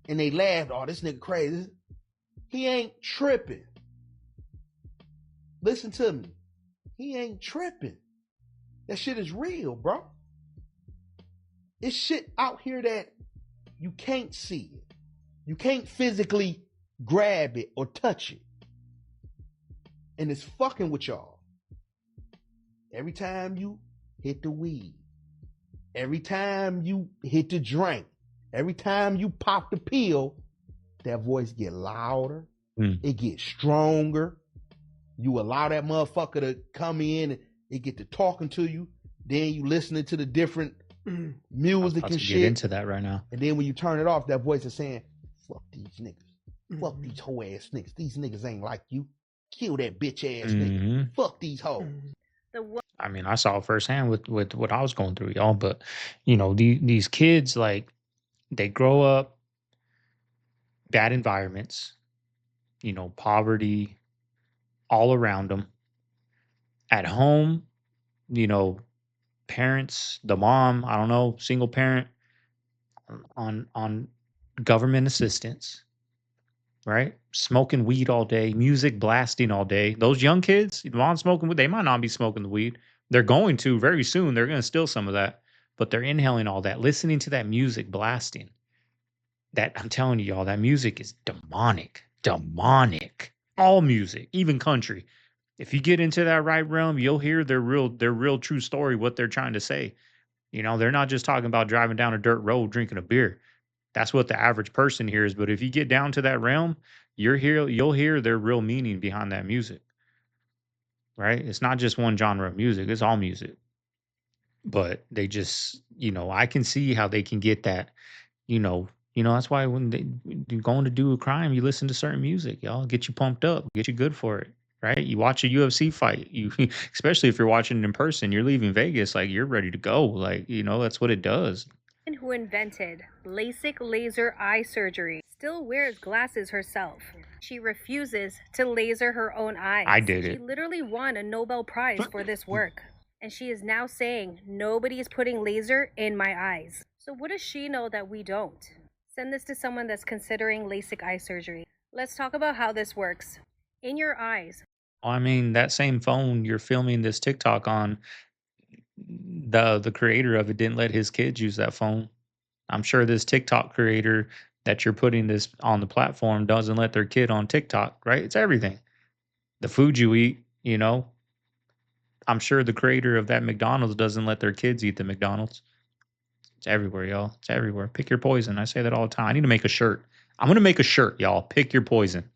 and they laughed, oh, this nigga crazy. He ain't tripping. Listen to me. He ain't tripping. That shit is real, bro. It's shit out here that you can't see it. You can't physically grab it or touch it. And it's fucking with y'all. Every time you hit the weed, every time you hit the drink, every time you pop the pill, that voice get louder. It gets stronger. You allow that motherfucker to come in and it get to talking to you. Then you listening to the different music and shit. Get into that right now. And then when you turn it off, that voice is saying, fuck these niggas. Fuck these hoe ass niggas. These niggas ain't like you. Kill that bitch ass nigga. Fuck these hoes. I mean, I saw it firsthand with what I was going through, y'all. But you know, these kids, like, they grow up bad environments, you know, poverty all around them. At home, you know, parents, the mom, I don't know, single parent on government assistance, right? Smoking weed all day, music blasting all day. Those young kids, mom smoking weed, they might not be smoking the weed. They're going to very soon. They're going to steal some of that, but they're inhaling all that, listening to that music blasting. That, I'm telling you, y'all, that music is demonic. Demonic. All music, even country. If you get into that right realm, you'll hear their real true story, what they're trying to say. You know, they're not just talking about driving down a dirt road drinking a beer. That's what the average person hears. But if you get down to that realm, you'll hear their real meaning behind that music. Right? It's not just one genre of music, it's all music. But they just, you know, I can see how they can get that, you know, that's why when you're going to do a crime, you listen to certain music, y'all. Get you pumped up, get you good for it. Right? You watch a UFC fight, you especially if you're watching it in person, you're leaving Vegas like you're ready to go. Like, you know, that's what it does. Who invented LASIK laser eye surgery still wears glasses herself. She refuses to laser her own eyes. I did She it. literally won a Nobel Prize for this work. And she is now saying, nobody is putting laser in my eyes. So what does she know that we don't? Send this to someone that's considering LASIK eye surgery. Let's talk about how this works. In your eyes. I mean, that same phone you're filming this TikTok on, the creator of it didn't let his kids use that phone. I'm sure this TikTok creator that you're putting this on the platform doesn't let their kid on TikTok, right? It's everything. The food you eat, you know. I'm sure the creator of that McDonald's doesn't let their kids eat the McDonald's. It's everywhere, y'all. It's everywhere. Pick your poison. I say that all the time. I need to make a shirt. I'm gonna make a shirt, y'all. Pick your poison.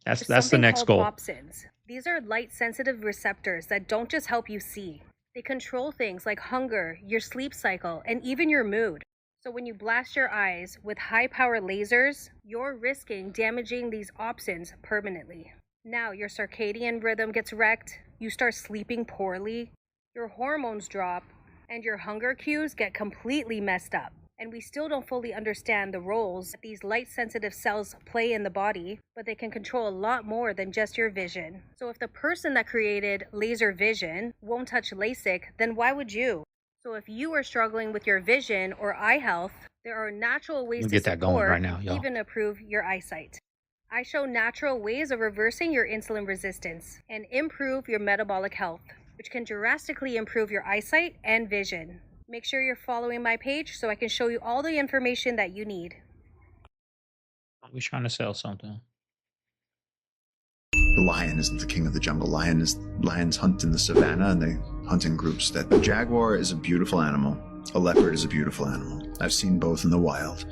That's the Something next called goal. opsins. These are light-sensitive receptors that don't just help you see. They control things like hunger, your sleep cycle, and even your mood. So when you blast your eyes with high-power lasers, you're risking damaging these opsins permanently. Now your circadian rhythm gets wrecked, you start sleeping poorly, your hormones drop, and your hunger cues get completely messed up. And we still don't fully understand the roles that these light-sensitive cells play in the body, but they can control a lot more than just your vision. So if the person that created laser vision won't touch LASIK, then why would you? So if you are struggling with your vision or eye health, there are natural ways Let me to get that going support right now, y'all. even improve your eyesight. I show natural ways of reversing your insulin resistance and improve your metabolic health, which can drastically improve your eyesight and vision. Make sure you're following my page so I can show you all the information that you need. We're trying to sell something. The lion isn't the king of the jungle. Lions hunt in the savannah and they hunt in groups. That a jaguar is a beautiful animal. A leopard is a beautiful animal. I've seen both in the wild.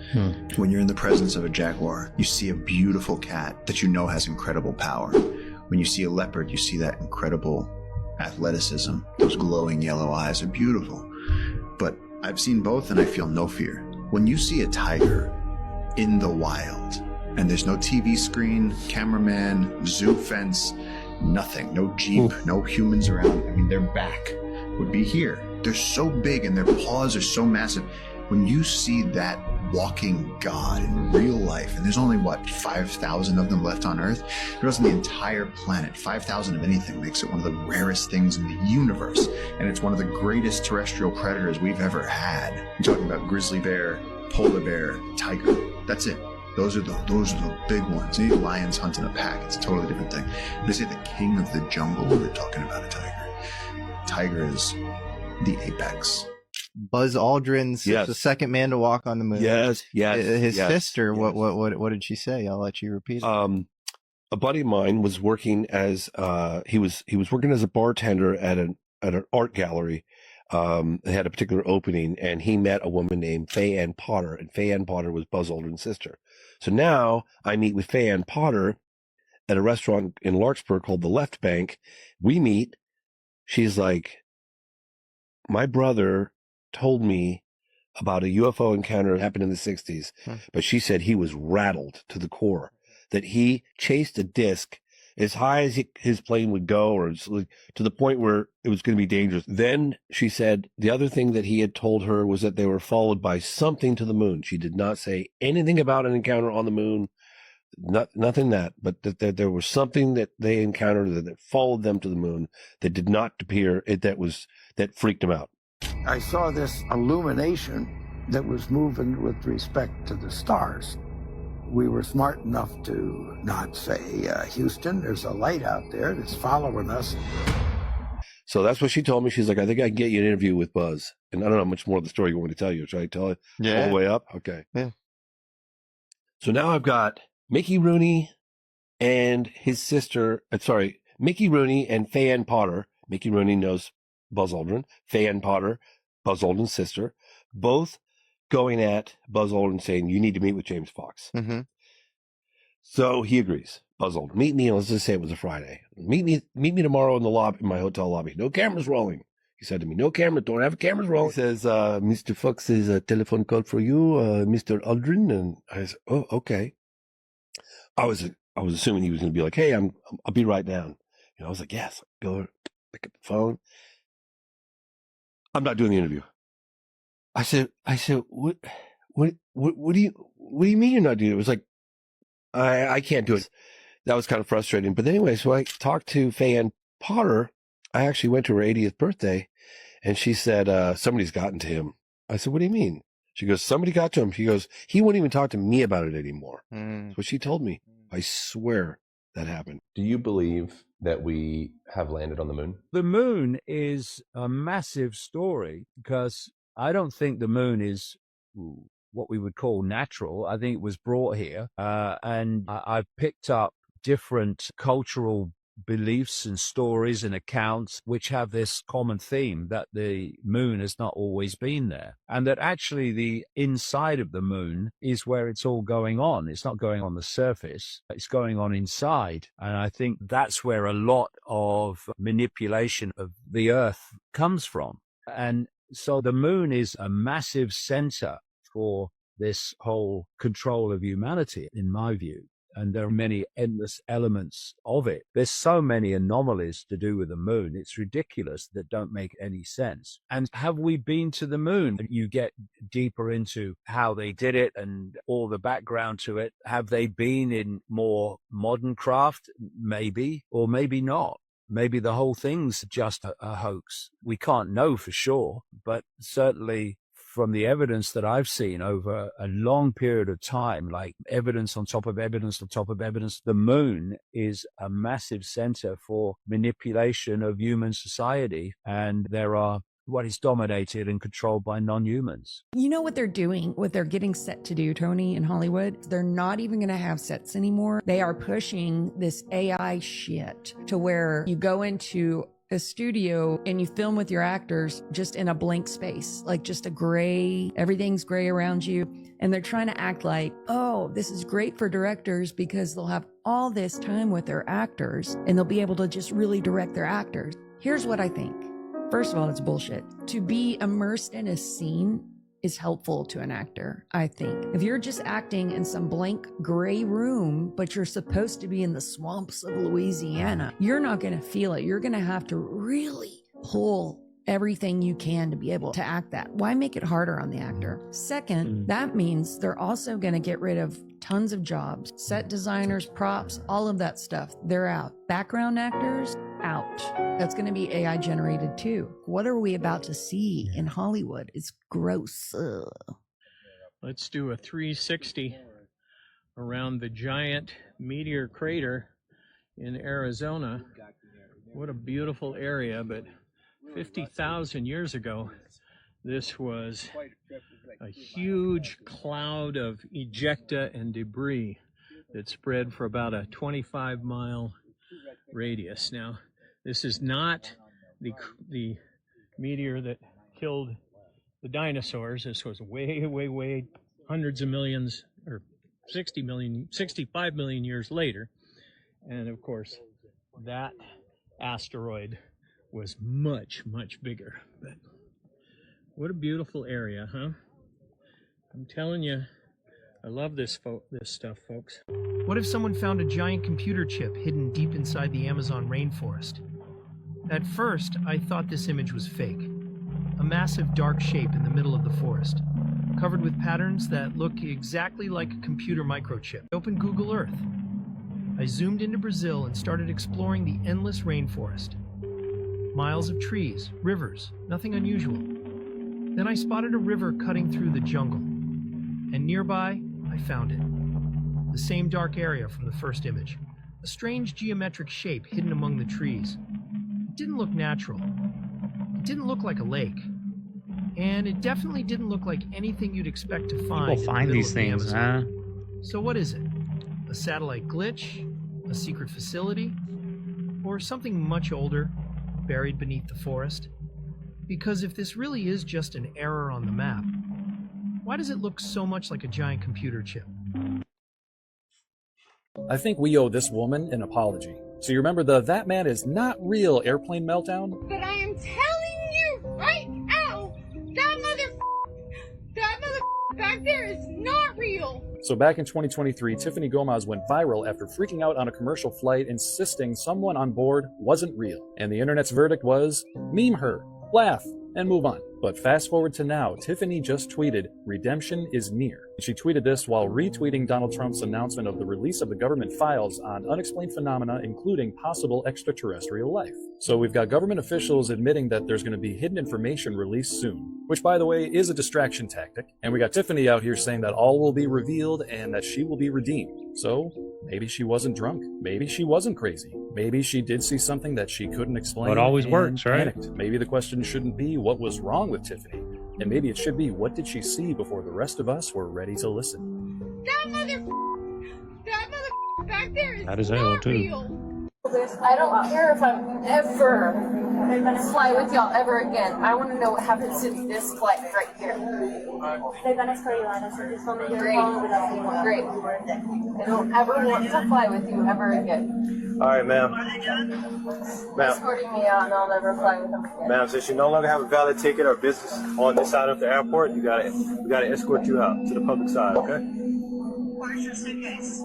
When you're in the presence of a jaguar, you see a beautiful cat that you know has incredible power. When you see a leopard, you see that incredible athleticism. Those glowing yellow eyes are beautiful. But I've seen both and I feel no fear. When you see a tiger in the wild and there's no TV screen, cameraman, zoo fence, nothing, no Jeep, no humans around. I mean, their back would be here. They're so big and their paws are so massive. When you see that walking God in real life, and there's only, 5,000 of them left on Earth? There isn't the entire planet. 5,000 of anything makes it one of the rarest things in the universe. And it's one of the greatest terrestrial predators we've ever had. You're talking about grizzly bear, polar bear, tiger. That's it. Those are the big ones. These lions hunt in a pack. It's a totally different thing. They say the king of the jungle, we're talking about a tiger. Tiger is the apex. Buzz Aldrin's the second man to walk on the moon. Yes. His sister. Yes. What did she say? I'll let you repeat it. A buddy of mine was working as he was working as a bartender at an art gallery. They had a particular opening, and he met a woman named Faye Ann Potter, and Faye Ann Potter was Buzz Aldrin's sister. So now I meet with Faye Ann Potter at a restaurant in Larkspur called the Left Bank. We meet. She's like, my brother told me about a UFO encounter that happened in the 60s, but she said he was rattled to the core, that he chased a disc as high as his plane would go, or to the point where it was going to be dangerous. Then she said the other thing that he had told her was that they were followed by something to the moon. She did not say anything about an encounter on the moon, nothing that, but that there was something that they encountered that followed them to the moon that did not appear, that freaked him out. I saw this illumination that was moving with respect to the stars. We were smart enough to not say, Houston, there's a light out there that's following us. So that's what she told me. She's like, I think I can get you an interview with Buzz. And I don't know how much more of the story you want me to tell you. Should I tell it all the way up? Okay. Yeah. So now I've got Mickey Rooney and his sister. Mickey Rooney and Faye Ann Potter. Mickey Rooney knows Buzz Aldrin. Faye Ann Potter, Buzz Aldrin's sister, both going at Buzz Aldrin saying, you need to meet with James Fox. Mm-hmm. So he agrees. Buzz Aldrin, meet me. Let's just say it was a Friday. Meet me tomorrow in the lobby, in my hotel lobby. No cameras rolling. He said to me, no camera, don't have cameras rolling. He says, Mr. Fox says a telephone call for you, Mr. Aldrin. And I said, oh, okay. I was assuming he was going to be like, hey, I'll be right down. I was like, yes, go pick up the phone. I'm not doing the interview. I said, what do what do you mean you're not doing it? It was like, I can't do it. That was kind of frustrating. But anyway, so I talked to Faye Potter. I actually went to her 80th birthday, and she said, somebody's gotten to him. I said, what do you mean? She goes, somebody got to him. She goes, he won't even talk to me about it anymore. That's what she told me. I swear that happened. Do you believe that we have landed on the moon? The moon is a massive story because I don't think the moon is what we would call natural. I think it was brought here, and I've picked up different cultural beliefs and stories and accounts which have this common theme that the moon has not always been there, and that actually the inside of the moon is where it's all going on. It's not going on the surface, it's going on inside. And I think that's where a lot of manipulation of the earth comes from. And so the moon is a massive center for this whole control of humanity, in my view. And there are many endless elements of it. There's so many anomalies to do with the moon. It's ridiculous that don't make any sense. And have we been to the moon? You get deeper into how they did it and all the background to it. Have they been in more modern craft? Maybe, or maybe not. Maybe the whole thing's just a hoax. We can't know for sure, but certainly from the evidence that I've seen over a long period of time, like evidence on top of evidence on top of evidence, the moon is a massive center for manipulation of human society. And there are what is dominated and controlled by non-humans. You know what they're doing, what they're getting set to do, Tony, in Hollywood? They're not even going to have sets anymore. They are pushing this AI shit to where you go into a studio and you film with your actors just in a blank space, like just a gray, everything's gray around you. And they're trying to act like, oh, this is great for directors because they'll have all this time with their actors and they'll be able to just really direct their actors. Here's what I think. First of all, it's bullshit. To be immersed in a scene is helpful to an actor, I think. If you're just acting in some blank gray room, but you're supposed to be in the swamps of Louisiana, you're not going to feel it. You're going to have to really pull everything you can to be able to act that. Why make it harder on the actor? Second, that means they're also going to get rid of tons of jobs, set designers, props, all of that stuff. They're out. Background actors, out. That's going to be AI generated too. What are we about to see in Hollywood? It's gross. Ugh. Let's do a 360 around the giant meteor crater in Arizona. What a beautiful area, but 50,000 years ago, this was a huge cloud of ejecta and debris that spread for about a 25-mile radius. Now, this is not the meteor that killed the dinosaurs. This was way hundreds of millions, or 65 million years later. And of course, that asteroid was much bigger. But what a beautiful area, huh? I'm telling you, I love this stuff, folks. What if someone found a giant computer chip hidden deep inside the Amazon rainforest? At first, I thought this image was fake. A massive dark shape in the middle of the forest, covered with patterns that look exactly like a computer microchip. I opened Google Earth. I zoomed into Brazil and started exploring the endless rainforest. Miles of trees, rivers, nothing unusual. Then I spotted a river cutting through the jungle. And nearby, I found it. The same dark area from the first image. A strange geometric shape hidden among the trees. It didn't look natural. It didn't look like a lake. And it definitely didn't look like anything you'd expect to find. People find these things, huh? So what is it? A satellite glitch? A secret facility? Or something much older, buried beneath the forest? Because if this really is just an error on the map, why does it look so much like a giant computer chip? I think we owe this woman an apology. So you remember the "that man is not real" airplane meltdown? But I am telling you right now, that mother back there is not real. So back in 2023, Tiffany Gomez went viral after freaking out on a commercial flight, insisting someone on board wasn't real. And the internet's verdict was, meme her, laugh, and move on. But fast forward to now, Tiffany just tweeted, "Redemption is near." She tweeted this while retweeting Donald Trump's announcement of the release of the government files on unexplained phenomena, including possible extraterrestrial life. So we've got government officials admitting that there's going to be hidden information released soon, which, by the way, is a distraction tactic. And we got Tiffany out here saying that all will be revealed and that she will be redeemed. So maybe she wasn't drunk. Maybe she wasn't crazy. Maybe she did see something that she couldn't explain. It always and works, right? panicked. Maybe the question shouldn't be what was wrong with Tiffany. And maybe it should be, what did she see before the rest of us were ready to listen? That mother back there is That is hell, not too. real. I don't care if I'm ever fly with y'all ever again. I want to know what happens to this flight right here. Great. I don't ever want to fly with you ever again. All right, ma'am. Escorting me out and I'll never fly with them again. Ma'am, since you no longer have a valid ticket or business on this side of the airport, we gotta escort you out to the public side, okay? Where's your suitcase?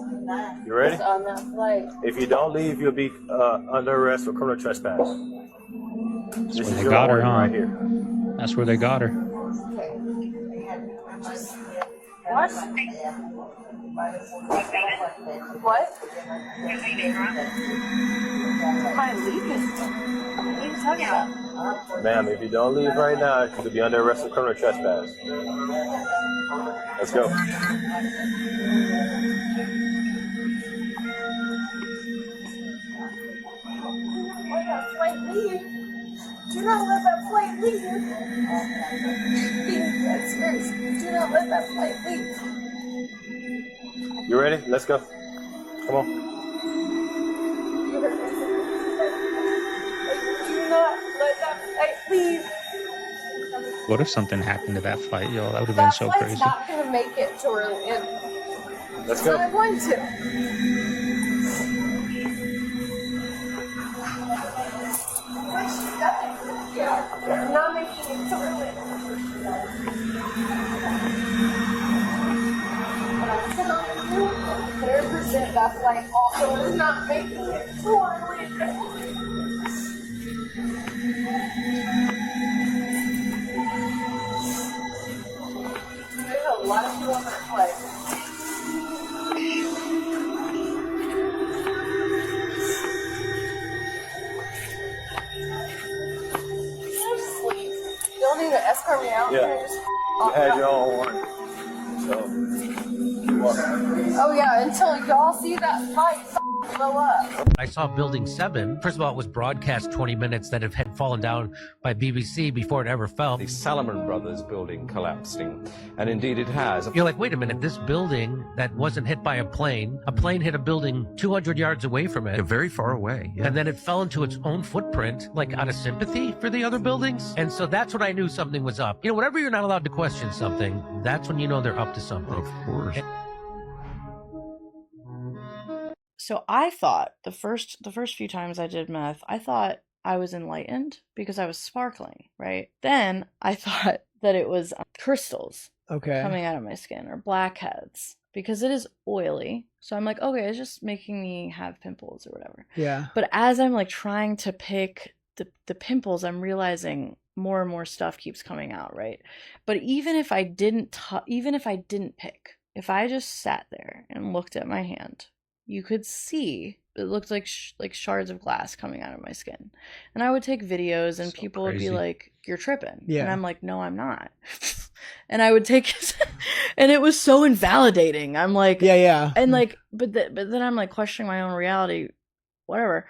You ready? It's on that flight. If you don't leave, you'll be under arrest for criminal trespass. That's This where is they your got her, warning huh? right here. That's where they got her. Okay. What? What? Am I leaving? What are you talking about? Ma'am, if you don't leave right now, you could be under arrest for criminal trespass. Let's go. Let that flight leave. Do not let that flight leave. Being dead serious. Do not let that flight leave. You ready? Let's go. Come on. Do not let that flight leave. What if something happened to that flight, yo? That would have been That so flight's crazy. not going to make it to Orlando. Let's It's go. not going to. Yeah, not making it to Orlando. But I'm telling you, 100% that flight also is not making it to Orlando. There's a lot of people on that flight. Just sleep. You don't need to escort me out. Yeah. Just You had your own warning. So, you're welcome. Oh yeah, until y'all see that fight blow up. I saw Building 7. First of all, it was broadcast 20 minutes that had fallen down by BBC before it ever fell. The Salomon Brothers building collapsing, and indeed it has. You're like, wait a minute, this building that wasn't hit by a plane hit a building 200 yards away from it. Very far away. Yeah. And then it fell into its own footprint, like out of sympathy for the other buildings. And so that's when I knew something was up. You know, whenever you're not allowed to question something, that's when you know they're up to something. Of course. So I thought the first few times I did meth, I thought I was enlightened because I was sparkling, right? Then I thought that it was crystals coming out of my skin or blackheads because it is oily. So I'm like, okay, it's just making me have pimples or whatever. Yeah. But as I'm like trying to pick the pimples, I'm realizing more and more stuff keeps coming out, right? But even if I didn't pick, if I just sat there and looked at my hand, you could see it looked like shards of glass coming out of my skin. And I would take videos and people would be like, you're tripping. Yeah. And I'm like, no, I'm not. And I would take and it was so invalidating. I'm like, yeah. And like, but then I'm like questioning my own reality, whatever.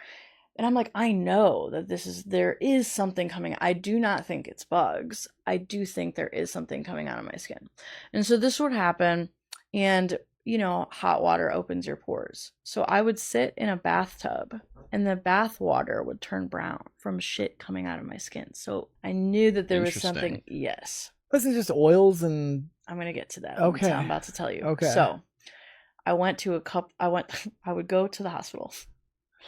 And I'm like, I know that there is something coming. I do not think it's bugs. I do think there is something coming out of my skin. And so this would happen. And you know, hot water opens your pores. So I would sit in a bathtub and the bath water would turn brown from shit coming out of my skin. So I knew that there was something. Yes. Wasn't it just oils and... I'm going to get to that. Okay. I'm about to tell you. Okay. So I went to I would go to the hospital.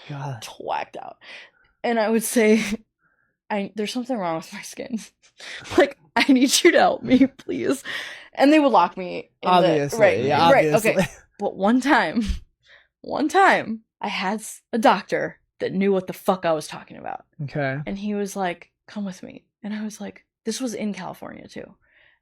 God. Twacked out. And I would say, there's something wrong with my skin. Like, I need you to help me, please. And they would lock me in obviously. Right, Obviously. okay. But one time, I had a doctor that knew what the fuck I was talking about. Okay. And he was like, come with me. And I was like, this was in California too.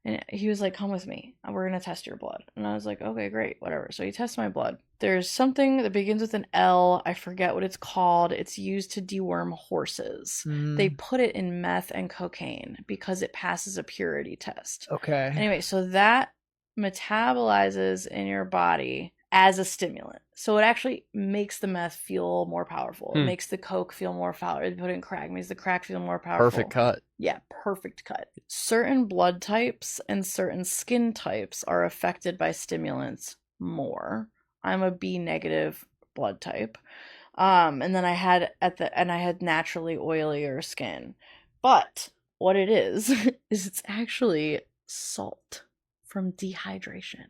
And he was like, come with me. We're going to test your blood. And I was like, okay, great, whatever. So he tests my blood. There's something that begins with an L. I forget what it's called. It's used to deworm horses. They put it in meth and cocaine because it passes a purity test. Okay. Anyway, so that metabolizes in your body as a stimulant. So it actually makes the meth feel more powerful. It makes the coke feel more powerful. It put in crack, makes the crack feel more powerful. Perfect cut. Yeah, perfect cut. Certain blood types and certain skin types are affected by stimulants more. I'm a B negative blood type. And then I had naturally oilier skin. But what it is it's actually salt from dehydration.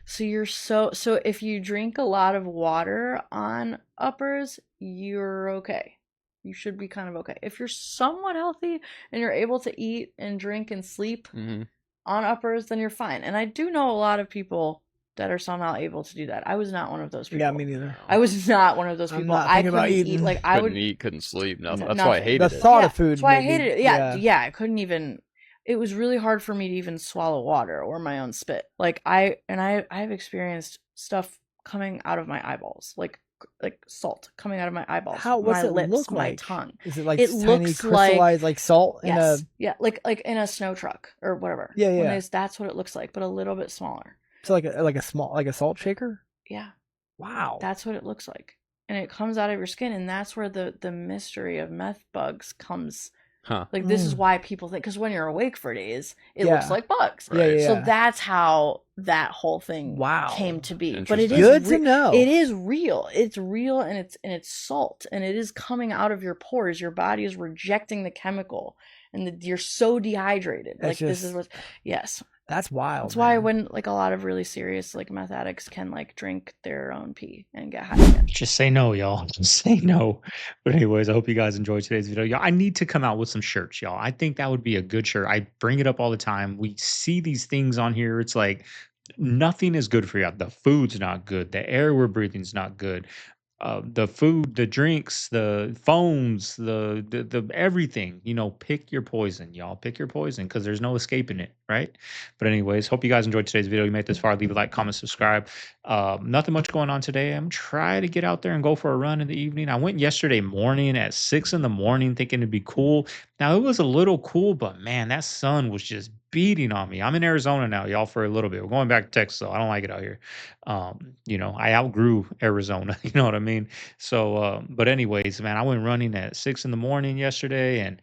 So if you drink a lot of water on uppers, you're okay. You should be kind of okay. If you're somewhat healthy and you're able to eat and drink and sleep on uppers, then you're fine. And I do know a lot of people that are somehow able to do that. I was not one of those people. Yeah, me neither. I was not one of those people. I couldn't eat. Like I couldn't would eat, couldn't sleep. Nothing. That's nothing. why I hated the it. thought of food. That's why I made me- hated it. Yeah, I couldn't even. It was really hard for me to even swallow water or my own spit. Like I've experienced stuff coming out of my eyeballs, like salt coming out of my eyeballs. What's my it lips, look my like? tongue. Is it like it tiny looks crystallized like salt in a? Yeah, like in a snow truck or whatever. Yeah, yeah. That's what it looks like, but a little bit smaller. So like a salt shaker. Yeah. Wow. That's what it looks like, and it comes out of your skin, and that's where the mystery of meth bugs comes. Like this is why people think, because when you're awake for days, it looks like bugs. Yeah. So that's how that whole thing came to be. But it is good to know. It is real. It's real, and it's salt, and it is coming out of your pores. Your body is rejecting the chemical, and you're so dehydrated. That's this is what. Yes. That's wild. That's why when like a lot of really serious like meth addicts can like drink their own pee and get high again. Just say no, y'all. Just say no. But anyways, I hope you guys enjoyed today's video. Y'all, I need to come out with some shirts, y'all. I think that would be a good shirt. I bring it up all the time. We see these things on here. It's like nothing is good for you. The food's not good. The air we're breathing is not good. The food, the drinks, the phones, the everything, pick your poison, y'all. Pick your poison because there's no escaping it, right? But anyways, hope you guys enjoyed today's video. You made it this far, leave a like, comment, subscribe. Nothing much going on today. I'm trying to get out there and go for a run in the evening. I went yesterday morning at 6 in the morning thinking it'd be cool. Now it was a little cool, but man, that sun was just beating on me. I'm in Arizona now, y'all, for a little bit. We're going back to Texas, so I don't like it out here. I outgrew Arizona, you know what I mean? So, but anyways, man, I went running at 6 in the morning yesterday, and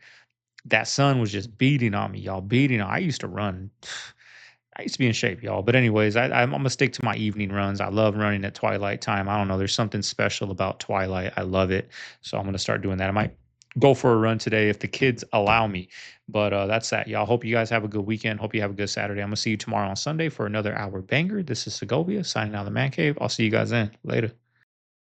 that sun was just beating on me, y'all. I used to run. I used to be in shape, y'all. But anyways, I'm gonna stick to my evening runs. I love running at twilight time. I don't know. There's something special about twilight. I love it. So I'm gonna start doing that. I might go for a run today if the kids allow me. But that's that, y'all. Hope you guys have a good weekend. Hope you have a good Saturday. I'm gonna see you tomorrow on Sunday for another hour banger. This is Segovia signing out of the Man Cave. I'll see you guys then. Later.